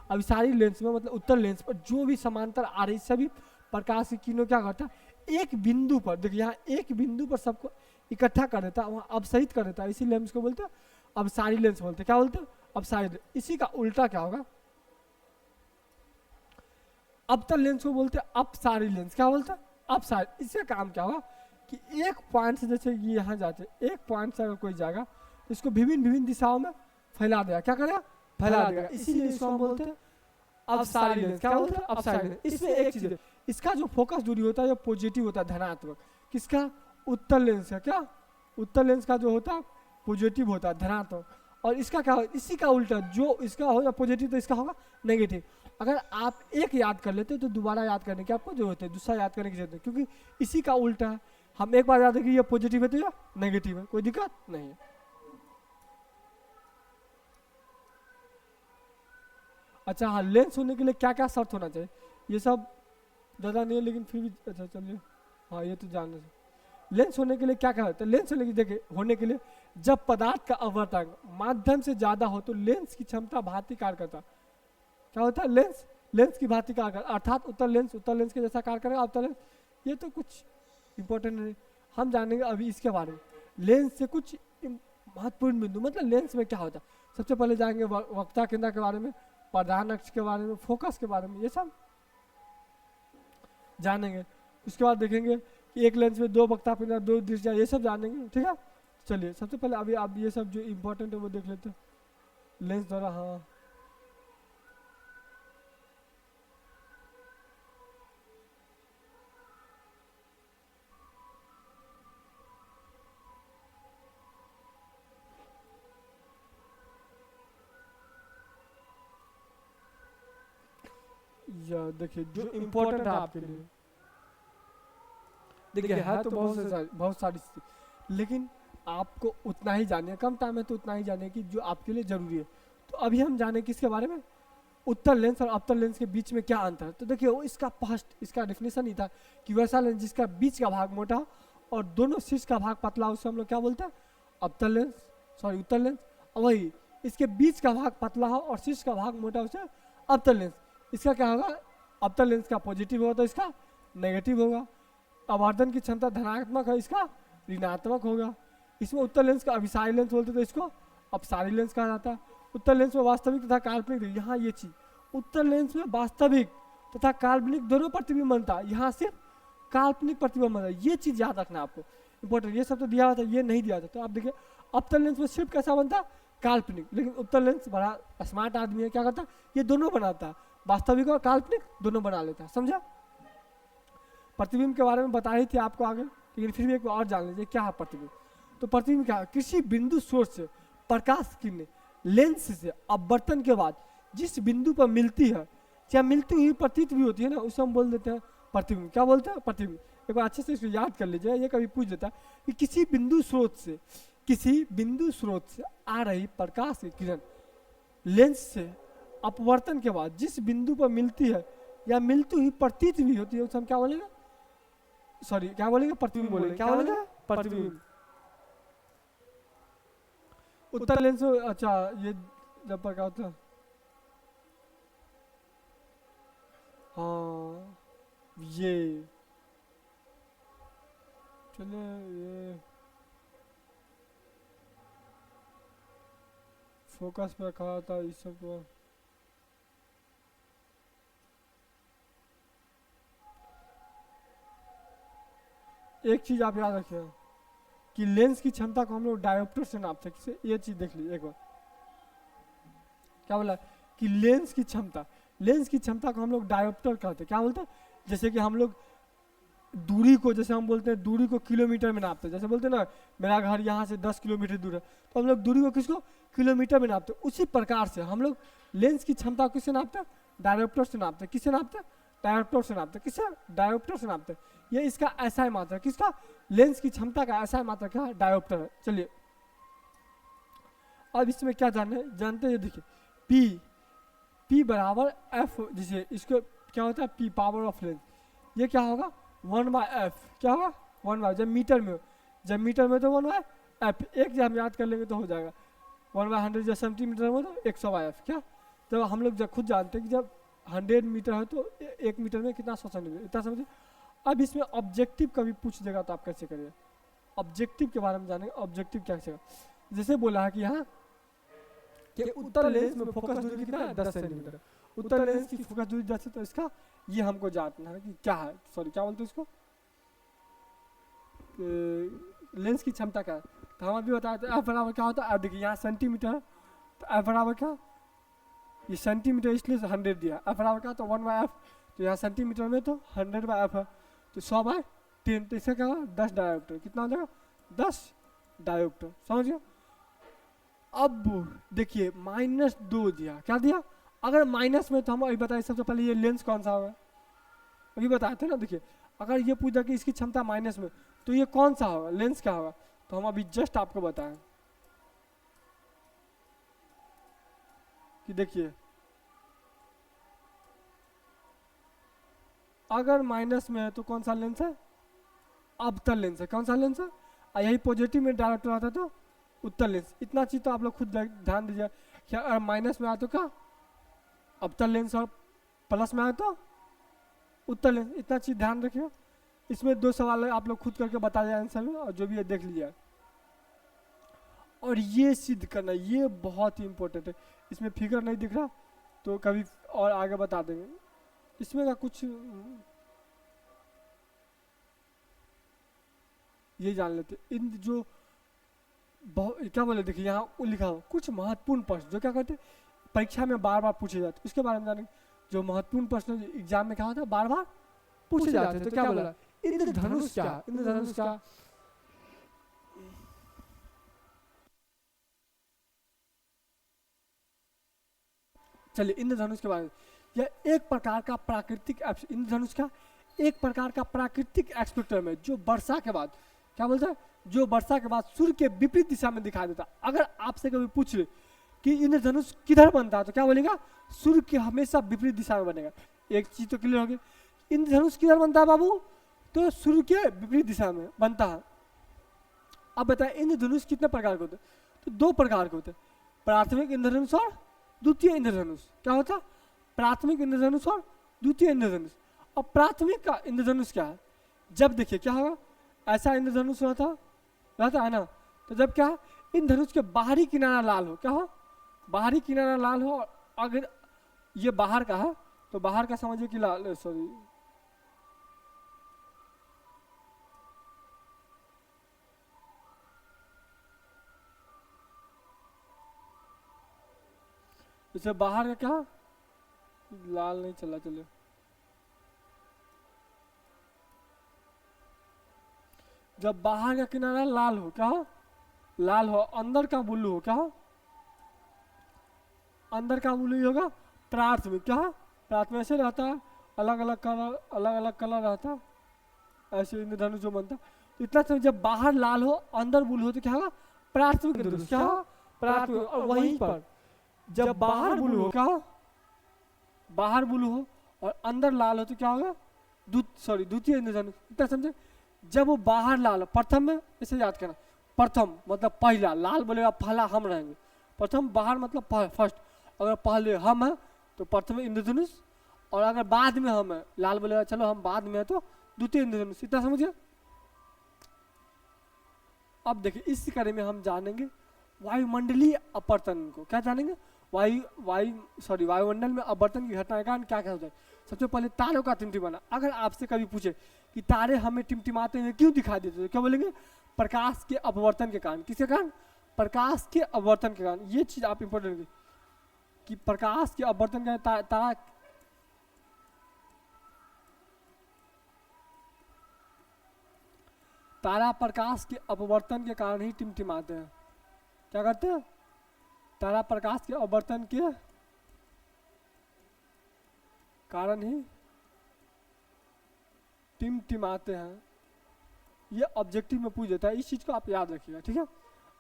अभिसारी लेंस में मतलब उत्तल लेंस पर जो भी समांतर आ रही सभी प्रकाश की किरणों क्या करता है एक बिंदु पर, देखिए यहाँ एक बिंदु पर सबको इकट्ठा कर देता है, वहाँ अवशोषित कर देता है, इसीलिए हम इसको बोलते हैं अभिसारी लेंस बोलते हैं। क्या बोलते हैं अभिसारी लेंस। इसी का उल्टा क्या होगा अवतल लेंस को बोलते हैं अपसारी लेंस। क्या बोलते हैं अपसारी। इससे काम क्या होगा कि एक पॉइंट से जैसे ये यहाँ जाते एक पॉइंट से अगर कोई जाएगा तो इसको विभिन्न विभिन्न दिशाओं में फैला देगा, क्या करेगा फैला देगा, इसीलिए इसको हम बोलते हैं अपसारी लेंस। क्या बोलते हैं अपसारी लेंस। इसमें एक चीज है इसका जो फोकस दूरी होता है वो पॉजिटिव होता है धनात्मक, किसका उत्तल लेंस का, क्या उत्तल लेंस का जो होता है पॉजिटिव होता है धनात्मक, और इसका क्या होगा इसी का उल्टा जो इसका होगा पॉजिटिव तो इसका होगा नेगेटिव। अगर आप एक याद कर लेते हो तो दोबारा याद करने की आपको जरूरत है, दूसरा याद करने की जरूरत है, क्योंकि इसी का उल्टा है। हम एक बार याद रखें ये पॉजिटिव है तो ये नेगेटिव है, कोई दिक्कत नहीं है। अच्छा हाँ लेंस होने के लिए क्या क्या शर्त होना चाहिए, ये सब ज़्यादा नहीं है लेकिन फिर भी अच्छा चलिए हाँ ये तो जानने से। लेंस होने के लिए क्या क्या होता है, लेंस होने की देखिए होने के लिए जब पदार्थ का आवर्तक माध्यम से ज़्यादा हो तो लेंस की क्षमता भांति कार्य करता, क्या होता है लेंस लेंस की भांति कार्य करता, अर्थात उत्तल लेंस के जैसा कार्य करेगा अवतल लेंस। ये तो कुछ इंपॉर्टेंट नहीं, हम जानेंगे अभी इसके बारे में। लेंस से कुछ महत्वपूर्ण बिंदु मतलब लेंस में क्या होता है, सबसे पहले जाएंगे वक्रता केंद्र के बारे में, प्रधान अक्ष के बारे में, फोकस के बारे में, ये सब जानेंगे। उसके बाद देखेंगे कि एक लेंस में दो वक्रता केंद्र दो दृश्य ये सब जानेंगे, ठीक है। चलिए सबसे पहले अभी आप ये सब जो इम्पोर्टेंट है वो देख लेते हैं लेंस द्वारा। हाँ या देखिए जो इम्पोर्टेंट है आपके लिए, देखिए है तो बहुत सारी चीज़, लेकिन आपको उतना ही जाने, कम टाइम है तो उतना ही जाने की जो आपके लिए जरूरी है। तो अभी हम जाने किसके बारे में, उत्तल लेंस और अवतल लेंस के बीच में क्या अंतर है? तो देखिए वो इसका फर्स्ट इसका डेफिनेशन ही था कि वैसा लेंस जिसका बीच का भाग मोटा और दोनों शीर्ष का भाग पतला, उसे हम लोग क्या बोलते हैं? अवतल लेंस, सॉरी उत्तल लेंस। और वही इसके बीच का भाग पतला हो और शीर्ष का भाग मोटा, उसे अवतल लेंस। इसका क्या होगा? अवतल लेंस का पॉजिटिव होगा तो इसका नेगेटिव होगा। आवर्धन की क्षमता धनात्मक है, इसका ऋणात्मक होगा। इसमें उत्तल लेंस का अभिसारी लेंस बोलते तो इसको अपसारी लेंस कहा जाता है। उत्तल लेंस में वास्तविक तथा काल्पनिक, यहाँ ये चीज उत्तल लेंस में वास्तविक तथा काल्पनिक दोनों प्रतिबिंब बनता है, यहाँ सिर्फ काल्पनिक प्रतिबिंब बनता है। ये चीज याद रखना आपको इंपॉर्टेंट। ये सब तो दिया हुआ था, ये नहीं दिया था। तो आप देखिए अवतल लेंस में सिर्फ कैसा बनता है? काल्पनिक। लेकिन उत्तल लेंस बड़ा स्मार्ट आदमी है, क्या करता है? ये दोनों बनाता है, वास्तविक और काल्पनिक दोनों बना लेता है। समझा? प्रतिबिंब के बारे में बता ही थी आपको आगे, लेकिन फिर भी एक बार और जान लीजिए क्या है प्रतिबिंब। तो प्रतिबिंब क्या है? किसी बिंदु स्रोत से प्रकाश किरणें लेंस से अपवर्तन के बाद जिस बिंदु पर मिलती है या मिलती हुई प्रतीत भी होती है ना, उसे हम बोल देते हैं प्रतिबिंब। क्या बोलते हैं? प्रतिबिंब। एक बार अच्छे से इसको याद कर लीजिए, ये कभी पूछ देता है कि किसी बिंदु स्रोत से आ रही प्रकाश की किरण लेंस से अपवर्तन के बाद जिस बिंदु पर मिलती है या मिलती हुई प्रतीत भी होती है, उसे हम क्या बोलेंगे? सॉरी क्या बोलेंगे? प्रतिबिंब बोलेंगे। क्या बोलेंगे? प्रतिबिंब। उत्तल लेंस, अच्छा ये जब पर क्या होता है? हाँ ये चलिए ये फोकस पे कहा था इस सब को। एक चीज आप याद रखिए कि लेंस की क्षमता को हम लोग डायोप्टर से नापते हैं। किसे? ये चीज देख लीजिए एक बार। क्या बोला? कि लेंस की क्षमता को हम लोग डायोप्टर कहते हैं। क्या बोलते हैं? जैसे कि हम लोग दूरी को, जैसे हम बोलते हैं दूरी को किलोमीटर में नापते हैं। जैसे बोलते हैं ना मेरा घर यहाँ से 10 किलोमीटर दूर है, तो हम लोग दूरी को किसको? किलोमीटर में नापते हैं। उसी प्रकार से हम लोग लेंस की क्षमता किससे नापते हैं? डायोप्टर से नापते हैं। किससे नापते हैं? डायोप्टर से नापते हैं। किससे? डायोप्टर से नापते हैं। ये इसका ऐसा ही मात्रा, किसका? लेंस की क्षमता का ऐसा ही मात्रा क्या? डायोप्टर है। चलिए अब इसमें क्या जानते हैं? देखिए P बराबर F, जिसे इसको क्या होता है? P power of lens. ये क्या होगा? 1/f। क्या होगा? 1/, जब मीटर में हो, जब मीटर में तो 1/f। एक जब हम याद कर लेंगे तो हो जाएगा 1/100। जब सेंटीमीटर में तो 100/f। क्या? जब हम लोग जब खुद जानते हैं कि जब 100 मीटर है तो 1 मीटर में कितना 100 सेंटीमीटर, इतना समझिए। अब इसमें ऑब्जेक्टिव कभी पूछ देगा तो आप कैसे करिए? ऑब्जेक्टिव के बारे में जानेंगे। ऑब्जेक्टिव क्या है? जैसे बोला है कि यहाँ कि उत्तल लेंस में फोकस दूरी कितना है? 10 सेंटीमीटर। उत्तल लेंस की फोकस दूरी 10 है, तो इसका ये हमको जानना है कि क्या है। सॉरी क्या बोलते हैं इसको? लेंस की क्षमता क्या है? तो हम अभी बताए थे F बराबर क्या होता है? अब देखिए यहाँ सेंटीमीटर है, तो F बराबर क्या? ये सेंटीमीटर इसलिए 100 दिया। F बराबर क्या? तो 1/f। तो यहाँ सेंटीमीटर में तो 100/f है, तो 100/10। तो इसका क्या होगा? 10 डायोप्टर। कितना हो जाएगा? 10 डायोप्टर। समझ गए? अब देखिए -2 दिया। क्या दिया? अगर माइनस में, तो हम अभी बताए सबसे पहले ये लेंस कौन सा होगा, अभी बताए थे ना। देखिए अगर ये पूछा कि इसकी क्षमता माइनस में, तो ये कौन सा होगा? लेंस क्या होगा? तो हम अभी जस्ट आपको बताएं कि देखिए अगर माइनस में है तो कौन सा लेंस है? अवतल लेंस है। कौन सा लेंस है? और यही पॉजिटिव में डायरेक्टर आता है तो उत्तल लेंस। इतना चीज तो आप लोग खुद ध्यान दीजिए। क्या अगर माइनस में आया तो क्या? अवतल लेंस, और प्लस में आया तो उत्तल लेंस। इतना चीज ध्यान रखिए। इसमें 2 सवाल है, आप लोग खुद करके बता जाए आंसर में, और जो भी है देख लीजिए। और ये सिद्ध करना, ये बहुत ही इंपॉर्टेंट है। इसमें फिगर नहीं दिख रहा तो कभी और आगे बता देंगे। इसमें का कुछ ये जान लेते। इन जो क्या बोले, देखिए यहाँ लिखा हो कुछ महत्वपूर्ण प्रश्न जो क्या कहते हैं परीक्षा में बार बार पूछे जाते, उसके बारे में जानेंगे। जो महत्वपूर्ण प्रश्न एग्जाम में क्या होता है बार बार पूछे जाते हैं। तो क्या बोला? इंद्रधनुष क्या? इंद्रधनुष क्या? चलिए इंद्रधनुष के बारे में। यह एक प्रकार का प्राकृतिक इंद्रधनुष का एक प्रकार का प्राकृतिक स्पेक्ट्रम है जो वर्षा के बाद, क्या बोलते हैं, जो वर्षा के बाद सूर्य के विपरीत दिशा में दिखाई देता। अगर आपसे कभी पूछ ले कि इंद्रधनुष किधर बनता है, तो क्या बोलेगा, सूर्य के हमेशा विपरीत दिशा में बनेगा। एक चीज तो क्लियर होगी, इंद्रधनुष किधर बनता है बाबू, तो सूर्य के विपरीत दिशा में बनता है। अब बताए इंद्रधनुष कितने प्रकार के होते हैं, तो दो प्रकार के होते हैं, प्राथमिक इंद्रधनुष और द्वितीय इंद्रधनुष। क्या होता है, प्राथमिक इंद्रधनुष और द्वितीय इंद्रधनुष। और प्राथमिक का इंद्रधनुष क्या है, जब देखिए क्या होगा, ऐसा इंद्रधनुष रहता है ना, तो जब क्या इंद्रधनुष के बाहरी किनारा लाल हो, क्या हो, बाहरी किनारा लाल हो, और अगर ये बाहर का है तो बाहर का समझिए कि लाल, सॉरी जैसे बाहर का क्या लाल नहीं चला, चलिए जब बाहर का किनारा लाल हो, क्या हो, लाल हो, अंदर का ब्लू हो, क्या हो, अंदर का ब्लू होगा प्राथमिक। क्या है, प्राथमिक ऐसे रहता है, अलग अलग कलर रहता है, ऐसे इंद्रधनुष जो बनता है। तो इतना समय जब बाहर लाल हो अंदर ब्लू हो तो क्या होगा, प्राथमिक इंद्रधनुष। क्या होगा, प्राथमिक। और वहीं पर जब बाहर ब्लू हो, क्या हो, बाहर ब्लू हो और अंदर लाल हो तो क्या होगा, द्वितीय इंद्रधनुष। इतना समझे, जब वो बाहर लाल हो, प्रथम में इसे याद करना, प्रथम मतलब पहला, लाल बोलेगा पहला हम रहेंगे, प्रथम बाहर मतलब फर्स्ट, अगर पहले हम है तो प्रथम इंद्रधनुष, और अगर बाद में हम है, लाल बोलेगा चलो हम बाद में है तो द्वितीय इंद्रधनुष। इतना समझिए। अब देखिए इस कड़ी में हम जानेंगे वायुमंडलीय अपवर्तन को। क्या जानेंगे, वायुमंडल में अपवर्तन की घटना के कारण क्या क्या होता है। सबसे पहले तारों का टिमटिमाना। अगर आपसे कभी पूछे कि तारे हमें टिमटिमाते हुए क्यों दिखाई देते हैं, क्या बोलेंगे, प्रकाश के अपवर्तन के कारण। किसके कारण, प्रकाश के अपवर्तन के कारण। ये चीज आप इंपॉर्टेंट कि प्रकाश के अपवर्तन के तारा तारा प्रकाश के अपवर्तन के कारण ही टिमटिमाते हैं। क्या करते हैं, तारा प्रकाश के अपवर्तन के कारण ही टिमटिमाते हैं। ये ऑब्जेक्टिव में पूछ देता है, इस चीज को आप याद रखिएगा, ठीक है।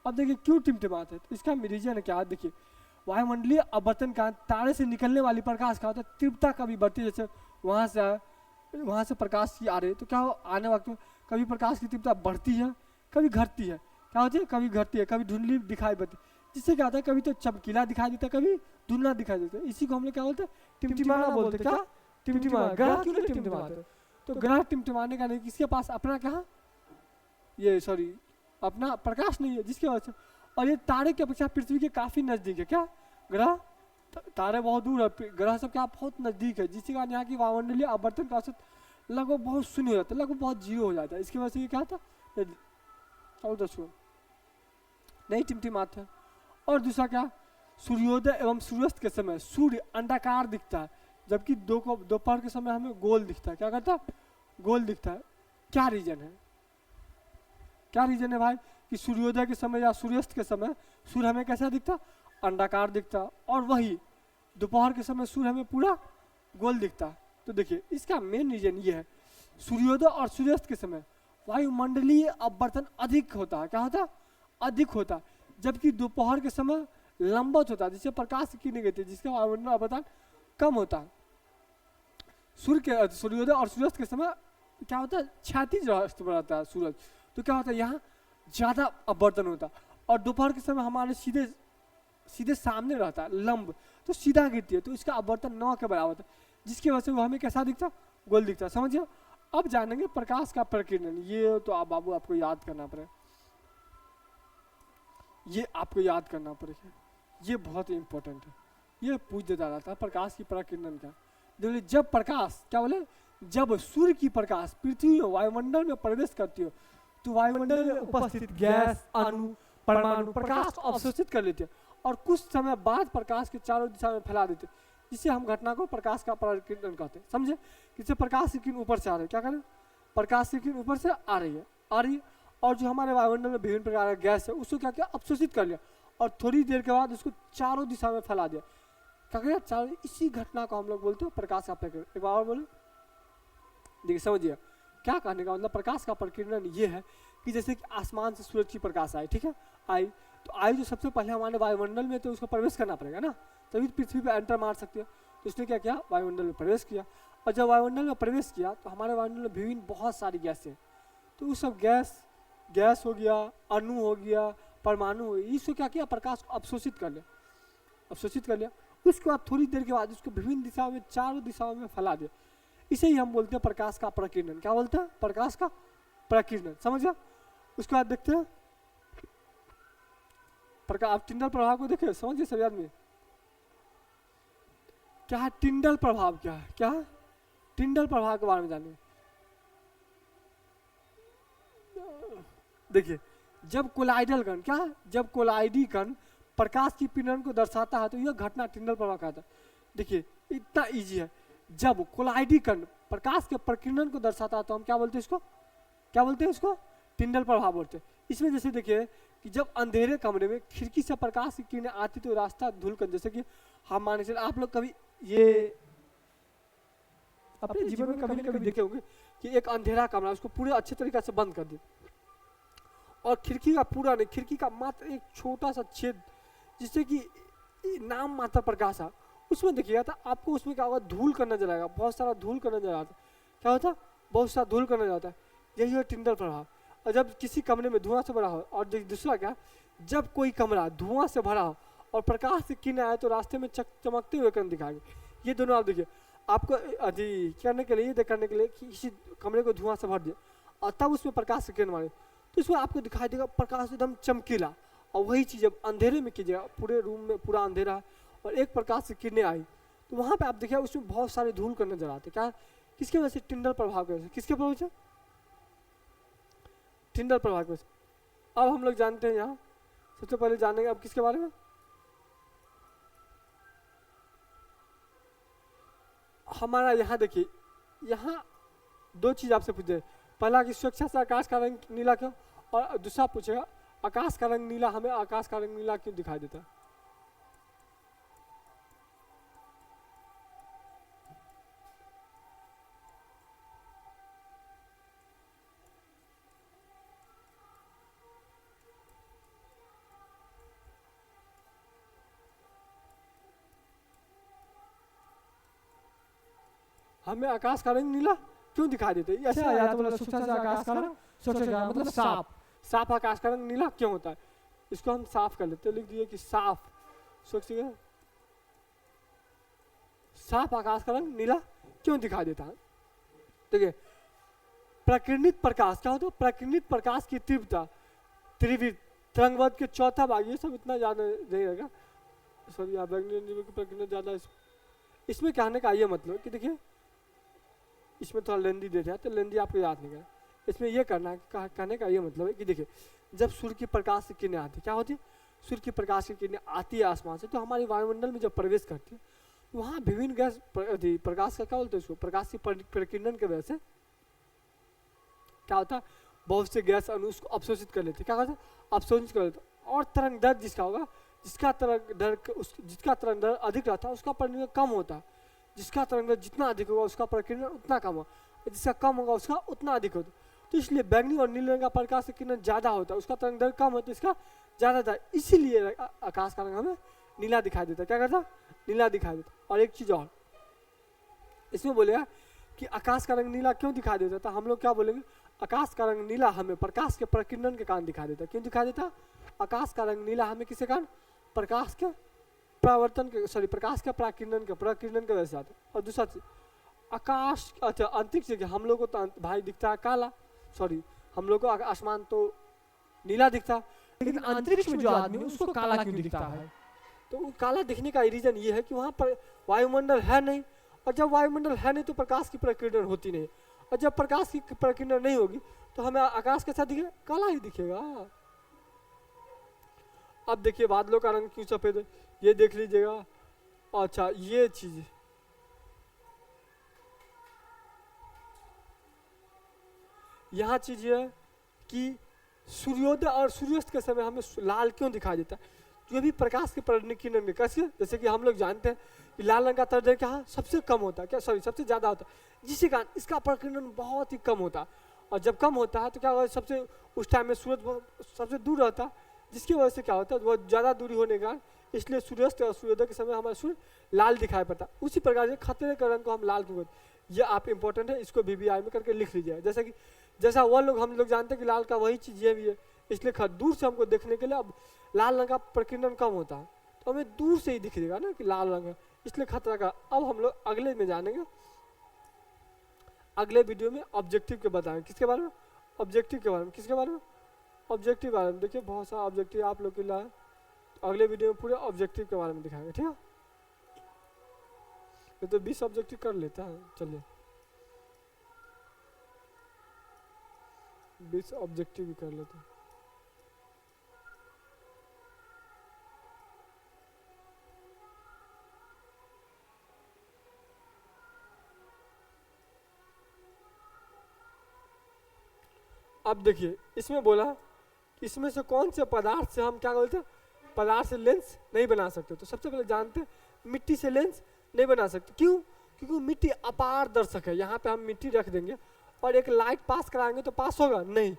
अब देखिए क्यों टिमटिमाते हैं, तो इसका रीजन है क्या, देखिए वायुमंडलीय अपवर्तन का तारे से निकलने वाली प्रकाश का होता है तीव्रता कभी बढ़ती है। जैसे वहां से प्रकाश की आ रही है तो क्या हो, आने वक्त में कभी प्रकाश की तीव्रता बढ़ती है कभी घटती है। क्या होती है, कभी घटती है, कभी धुंधली दिखाई पड़ती है, जिससे क्या होता है कभी तो चमकीला दिखाई देता है कभी धुंधला दिखाई देता है। इसी को हम लोग क्या बोलते हैं, टिमटिमाना बोलते हैं। क्या, टिमटिमाना। ग्रह क्यों नहीं टिमटिमाते, तो ग्रह टिमटिमाने का नहीं, किसके पास अपना क्या, ये सॉरी अपना प्रकाश नहीं है, जिसकी वजह से। और ये तारे की अपेक्षा पृथ्वी के काफी नजदीक है। क्या, ग्रह तारे बहुत दूर है, ग्रह सब क्या बहुत नजदीक है, जिसके कारण यहाँ की वायुमंडलीय आवर्तन का औसत लगभग बहुत शून्य हो जाता है, लगभग बहुत जीरो हो जाता है। इसकी वजह से ये क्या था, और दसो नहीं टिमटिमाते हैं। और दूसरा क्या, सूर्योदय एवं सूर्यास्त के समय सूर्य अंडाकार दिखता है, जबकि दोपहर के समय हमें गोल दिखता है। क्या करता है, गोल दिखता है। क्या रीजन है, क्या रीजन है भाई, कि सूर्योदय के समय या सूर्यास्त के समय सूर्य हमें कैसा दिखता, अंडाकार दिखता, और वही दोपहर के समय सूर्य हमें पूरा गोल दिखता। तो देखिए इसका मेन रीजन ये है, सूर्योदय और सूर्यास्त के समय वायुमंडलीय अपवर्तन अधिक होता है। क्या होता है, अधिक होता है, जबकि दोपहर के समय लंबवत होता है, जिससे प्रकाश की किरणें गिरती है, जिसका वायुमंडलीय अपवर्तन कम होता है। सूर्योदय और सूर्यास्त के समय क्या होता है, क्षैतिज रहता है सूरज, तो क्या होता है यहाँ ज्यादा अपवर्तन होता है। और दोपहर के समय हमारे सीधे सामने रहता है लंब, तो सीधा गिरती है, तो इसका अपवर्तन 9 के बराबर है, जिसकी वजह से वो हमें कैसा दिखता, गोल दिखता। समझिए। अब जानेंगे प्रकाश का प्रकीर्णन। ये तो आप बाबू आपको याद करना पड़ेगा, ये आपको याद करना पड़ेगा, ये बहुत ही इंपॉर्टेंट है, ये पूछ देता रहता है प्रकाश की प्रकीर्णन का। देखिए जब प्रकाश, क्या बोले, जब सूर्य की प्रकाश पृथ्वी में वायुमंडल में प्रवेश करती हो तो वायुमंडल में उपस्थित गैस, अणु, परमाणु प्रकाश अवशोषित कर लेते हैं और कुछ समय बाद प्रकाश के चारों दिशा में फैला देते हैं, जिससे हम घटना को प्रकाश का प्रकीर्णन कहते हैं। समझे, किससे, प्रकाश की किरण ऊपर से आ रही है। क्या करें, प्रकाश की किरण ऊपर से आ रही है, और जो हमारे वायुमंडल में विभिन्न प्रकार का गैस है उसको क्या किया, अवशोषित कर लिया और थोड़ी देर के बाद उसको चारों दिशा में फैला दिया। क्या किया, चारों। इसी घटना को हम लोग बोलते हैं प्रकाश का प्रकीर्णन। एक बार और बोले, देखिए समझिए क्या कहने का मतलब, प्रकाश का प्रकीर्णन ये है कि जैसे कि आसमान से सूरज की प्रकाश आई, ठीक है, आई, तो आयु जो सबसे पहले हमारे वायुमंडल में, तो उसको प्रवेश करना पड़ेगा ना, तभी पृथ्वी पर एंटर मार सकते हैं। तो उसने क्या किया, वायुमंडल में प्रवेश किया। और जब वायुमंडल में प्रवेश किया तो हमारे वायुमंडल में विभिन्न बहुत सारी गैसें हैं। तो उस सब गैस हो गया, अणु हो गया, परमाणु हो गया, इसको क्या किया, प्रकाश को अवशोषित कर लिया, अवशोषित कर लिया। उसके बाद थोड़ी देर के बाद उसको विभिन्न दिशाओं में, चारों दिशाओं में फैला दिया। इसे ही हम बोलते हैं प्रकाश का प्रकीर्णन। क्या बोलते हैं, प्रकाश का प्रकीर्णन। समझ गया। उसके बाद देखते हैं प्रकाश, आप टिंडल प्रभाव को देखे, समझिए सभी आदमी क्या है टिंडल प्रभाव, क्या है, क्या है टिंडल प्रभाव के बारे में जानिए। देखिए जब कोलाइडल कण, क्या है, जब कोलाइडी कण प्रकाश की पीड़न को दर्शाता है तो यह घटना टिंडल प्रभाव कहता है। देखिए इतना इजी है, जब कोलाइडी कण प्रकाश के प्रकीर्णन को दर्शाता है तो हम क्या बोलते हैं इसको, क्या बोलते हैं इसको, टिंडल प्रभाव बोलते हैं। इसमें जैसे देखिए कि जब अंधेरे कमरे में खिड़की से प्रकाश की किरणें आती तो रास्ता धुलकर, जैसे कि हम माने चले आप लोग कभी ये अपने जीवन में कभी न कभी देखे होंगे कि एक अंधेरा कमरा, उसको पूरे अच्छे तरीके से बंद कर दे और खिड़की का पूरा नहीं, खिड़की का मात्र एक छोटा सा छेद जिससे कि नाम मात्र प्रकाश है, उसमें देखिएगा तो आपको उसमें क्या होगा, धूल का नजर आएगा, बहुत सारा धूल का नजर आता है। क्या होता है, बहुत सारा धूल का नजर आता है, यही है टिंडल प्रभाव। और जब किसी कमरे में धुआं से भरा हो, और दूसरा क्या, जब कोई कमरा धुआं से भरा हो और प्रकाश से किरण आए तो रास्ते में चमकते हुए कण दिखाएंगे। ये दोनों आप देखिए, आपको अभी करने के लिए, ये करने के लिए कि किसी कमरे को धुआं से भर दिया और तब उसमें प्रकाश से किरण मारे तो इसमें आपको दिखाई देगा प्रकाश एकदम चमकीला। और वही चीज़ जब अंधेरे में कीजिएगा, पूरे रूम में पूरा अंधेरा है और एक प्रकाश से किरणें आई तो वहाँ पे आप देखिए उसमें बहुत सारे धूल का नजर आते। क्या, किसके वजह से, टिंडल प्रभाव की वजह से। किसके प्रभाव से, टिंडल प्रभाव की वजह से। अब हम लोग जानते हैं, यहाँ सबसे पहले जानेंगे अब किसके बारे में, हमारा यहाँ देखिए, यहाँ दो चीज आपसे पूछे, पहला कि स्वेच्छा से आकाश का रंग नीला क्यों, और दूसरा पूछेगा आकाश का रंग नीला, हमें आकाश का रंग नीला क्यों दिखाई देता है। हमें आकाश का रंग नीला क्यों दिखाई देते हैं, ऐसा या तो मतलब स्वेच्छा से आकाश का रंग, स्वेच्छा का मतलब साफ, साफ आकाश का रंग नीला क्यों होता है, इसको हम साफ कर लेते हैं, लिख दिए कि साफ, साफ आकाश का रंग नीला क्यों दिखाई देता है। देखिए प्रकीर्णित प्रकाश क्या होता है, प्रकीर्णित प्रकाश की तीव्रता, त्रिवृत्त, तरंगवद के चौथा भाग, ये सब इतना ज्यादा नहीं रहेगा, सॉरी आप प्रकीर्णित ज्यादा। इसमें कहने का ये मतलब कि देखिए इसमें थोड़ा लेंदी दे दिया तो लेंदी आपको याद नहीं करना, इसमें यह करना है, कहने का ये मतलब है कि देखिए जब सूर्य की प्रकाश से किरणें आती, क्या होती है, सूर्य की प्रकाश की किरणें आती है आसमान से तो हमारे वायुमंडल में जब प्रवेश करती है वहाँ विभिन्न गैस प्रकाश का क्या बोलते हैं उसको, प्रकाश की प्रकीर्णन की वजह से क्या होता है, बहुत से गैस अणु उसको अवशोषित कर लेते, क्या कहते हैं, अवशोषित कर लेते। और तरंग दर जिसका होगा, जिसका तरंग दर अधिक रहता है उसका परिणय कम होता है, जिसका तरंग दर जितना अधिक होगा उसका प्रकीर्णन उतना कम होगा, जिसका कम होगा उसका उतना अधिक होता है। तो इसलिए बैंगनी और नीले रंग का प्रकाश किरण ज्यादा होता है, उसका तरंग दर कम होता है, इसका ज्यादा था, इसीलिए आकाश का रंग हमें नीला दिखाई देता है। क्या करता, नीला दिखाई देता। और एक चीज और इसमें बोलेगा कि आकाश का रंग नीला क्यों दिखाई देता, तो हम लोग क्या बोलेंगे, आकाश का रंग नीला हमें प्रकाश के प्रकीर्णन के कारण दिखाई देता है। क्यों दिखाई देता, आकाश का रंग नीला हमें किसके कारण, प्रकाश के प्रवर्तन के, सॉरी प्रकाश के प्रकीर्णन की वजह से आता है। और दूसरा चीज आकाश, अच्छा अंतरिक्ष जगह हम लोग को तो भाई दिखता है काला, सॉरी हम लोग को आसमान तो नीला दिखता है, लेकिन अंतरिक्ष में जो आदमी उसको काला क्यों दिखता है, तो काला दिखने का रीजन ये है कि वहाँ पर वायुमंडल है नहीं, और जब वायुमंडल है नहीं तो प्रकाश की प्रकीर्णन होती नहीं, और जब प्रकाश की प्रकीर्णन नहीं होगी तो हमें आकाश कैसा दिखेगा, काला ही दिखेगा। अब देखिए बादलों का रंग क्यों सफेद है, ये देख लीजिएगा। अच्छा ये चीज यहाँ चीज ये है कि सूर्योदय और सूर्यास्त के समय हमें लाल क्यों दिखाई देता है, जो भी प्रकाश के प्रकीर्णन कैसे, जैसे कि हम लोग जानते हैं कि लाल रंग का तरंग क्या है, सबसे कम होता है, क्या सॉरी सबसे ज्यादा होता है, जिसके कारण इसका प्रकीर्णन बहुत ही कम होता है। और जब कम होता है तो क्या होगा, सबसे उस टाइम में सूरज सबसे दूर रहता है, जिसकी वजह से क्या होता है, बहुत ज़्यादा दूरी होने का इसलिए सूर्यास्त और सूर्योदय के समय हमारा सूर्य लाल दिखाई पड़ता है। उसी प्रकार से खतरे का रंग को हम लाल क्यों कहते हैं, ये आप इंपॉर्टेंट है, इसको VVI में करके लिख लीजिए। जैसा कि जैसा वह लोग हम लोग जानते हैं कि लाल का वही चीज़ ये भी है, इसलिए दूर से हमको देखने के लिए अब लाल रंग का प्रकीर्णन कम होता है, तो हमें दूर से ही दिखेगा ना कि लाल रंग है, इसलिए खतरा का। अब हम लोग अगले में जानेंगे, अगले वीडियो में ऑब्जेक्टिव के बताएंगे। किसके बारे में? ऑब्जेक्टिव के बारे में। किसके बारे में? ऑब्जेक्टिव के बारे में। देखिए बहुत सारा ऑब्जेक्टिव आप लोग के लिए अगले वीडियो में पूरे ऑब्जेक्टिव के बारे में दिखाएंगे, ठीक है। ये तो 20 ऑब्जेक्टिव कर लेता है, चलिए 20 ऑब्जेक्टिव भी कर लेते हैं। अब देखिए इसमें बोला कि इसमें से कौन से पदार्थ से हम क्या बोलते हैं, पदार्थ से लेंस नहीं बना सकते। तो सबसे पहले जानते हैं मिट्टी से लेंस नहीं बना सकते। क्यों? क्योंकि मिट्टी अपारदर्शक है। यहाँ पे हम मिट्टी रख देंगे और एक लाइट पास कराएंगे तो पास होगा? नहीं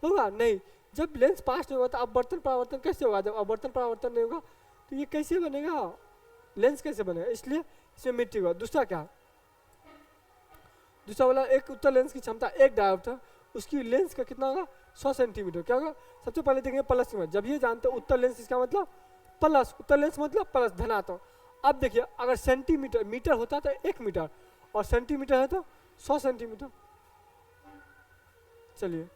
होगा, नहीं। जब लेंस पास नहीं होगा तो अपवर्तन परावर्तन कैसे होगा? जब अपवर्तन परावर्तन नहीं होगा तो ये कैसे बनेगा, लेंस कैसे बनेगा? इसलिए इसमें मिट्टी होगा। दूसरा क्या, दूसरा वाला एक उत्तल लेंस की क्षमता 1 डायोप्टर, उसकी लेंस का कितना होगा? 100 सेंटीमीटर। क्या होगा? सबसे पहले देखेंगे प्लस में। जब ये जानते हैं उत्तल लेंस इसका मतलब प्लस, उत्तल लेंस मतलब प्लस धनात्मक। अब देखिए अगर सेंटीमीटर मीटर होता तो 1 मीटर और सेंटीमीटर है तो 100 सेंटीमीटर। चलिए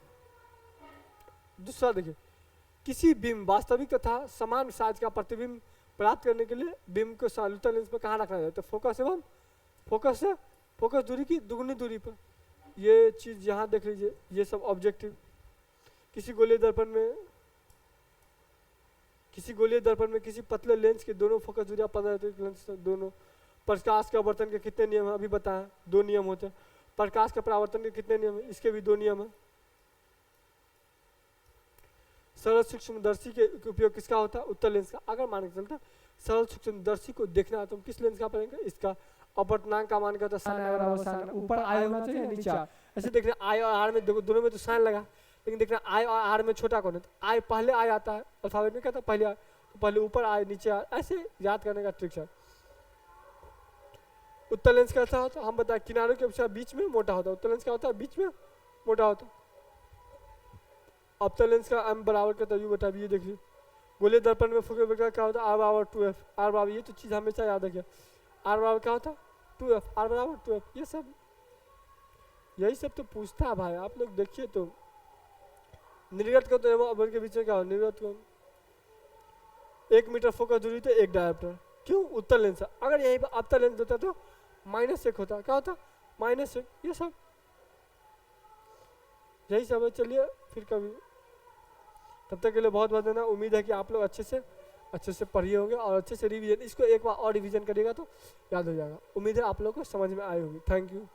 दूसरा देखिए, किसी बीम वास्तविक तथा समान साइज का प्रतिबिंब प्राप्त करने के लिए बीम को उत्तल लेंस पर कहाँ रखना जाता है? फोकस एवं फोकस से फोकस दूरी की दुगुनी दूरी पर। ये चीज यहाँ देख लीजिए, ये सब ऑब्जेक्टिव। किसी गोलीय दर्पण में किसी पतले लेंस के दोनों फोकस दूरियां 15 लेंस दोनों। प्रकाश के आवर्तन के कितने नियम है? अभी बताया 2 नियम होते हैं। प्रकाश के परावर्तन के कितने नियम है? इसके भी 2 नियम है। सरल सूक्ष्मदर्शी के उपयोग किसका होता है? उत्तल लेंस का। अगर मान के चलता सरल सूक्ष्मदर्शी को देखना है तो हम किस लेंस का पढ़ेंगे? इसका। अपवर्तनांक का मान कहता है ऊपर आई होना चाहिए नीचे। ऐसे देखना आई और आर में दोनों में तो साइन लगा, लेकिन देखना आई और आर में छोटा कौन है? तो आई पहले आई आता है अल्फाबेट में, कहता है पहले आई, तो पहले ऊपर आई नीचे आई, ऐसे याद करने का ट्रिक है। उत्तल लेंस कैसा होता है? हम बताए किनारों के अपेक्षा बीच में मोटा होता है। उत्तल लेंस क्या होता है? बीच में मोटा होता है। अवतल लेंस का m बराबर कहता है u बटा v। ये देखिए गोलीय दर्पण में फोकस वेक्टर क्या होता है? r बराबर 2f। r बराबर, ये तो चीज हमेशा याद रखिए, r बराबर क्या होता है? 2f। r बराबर 2f। ये सब यही सब तो पूछता है भाई। आप लोग देखिए तो निर्गत को तो अवर के बीच में क्या हो? निर्गत को 1 मीटर फोकस दूरी तो 1 डायोप्टर। क्यों? उत्तल लेंस। अगर यहीं पर अवतल लेंस होता तो -1 होता। क्या होता? -1। ये सब यही सब है। चलिए फिर कभी, तब तक के लिए बहुत बहुत धन्यवाद। उम्मीद है कि आप लोग अच्छे से पढ़िए होंगे और अच्छे से रिवीजन, इसको एक बार और रिवीजन करिएगा तो याद हो जाएगा। उम्मीद है आप लोग को समझ में आई होगी। Thank you.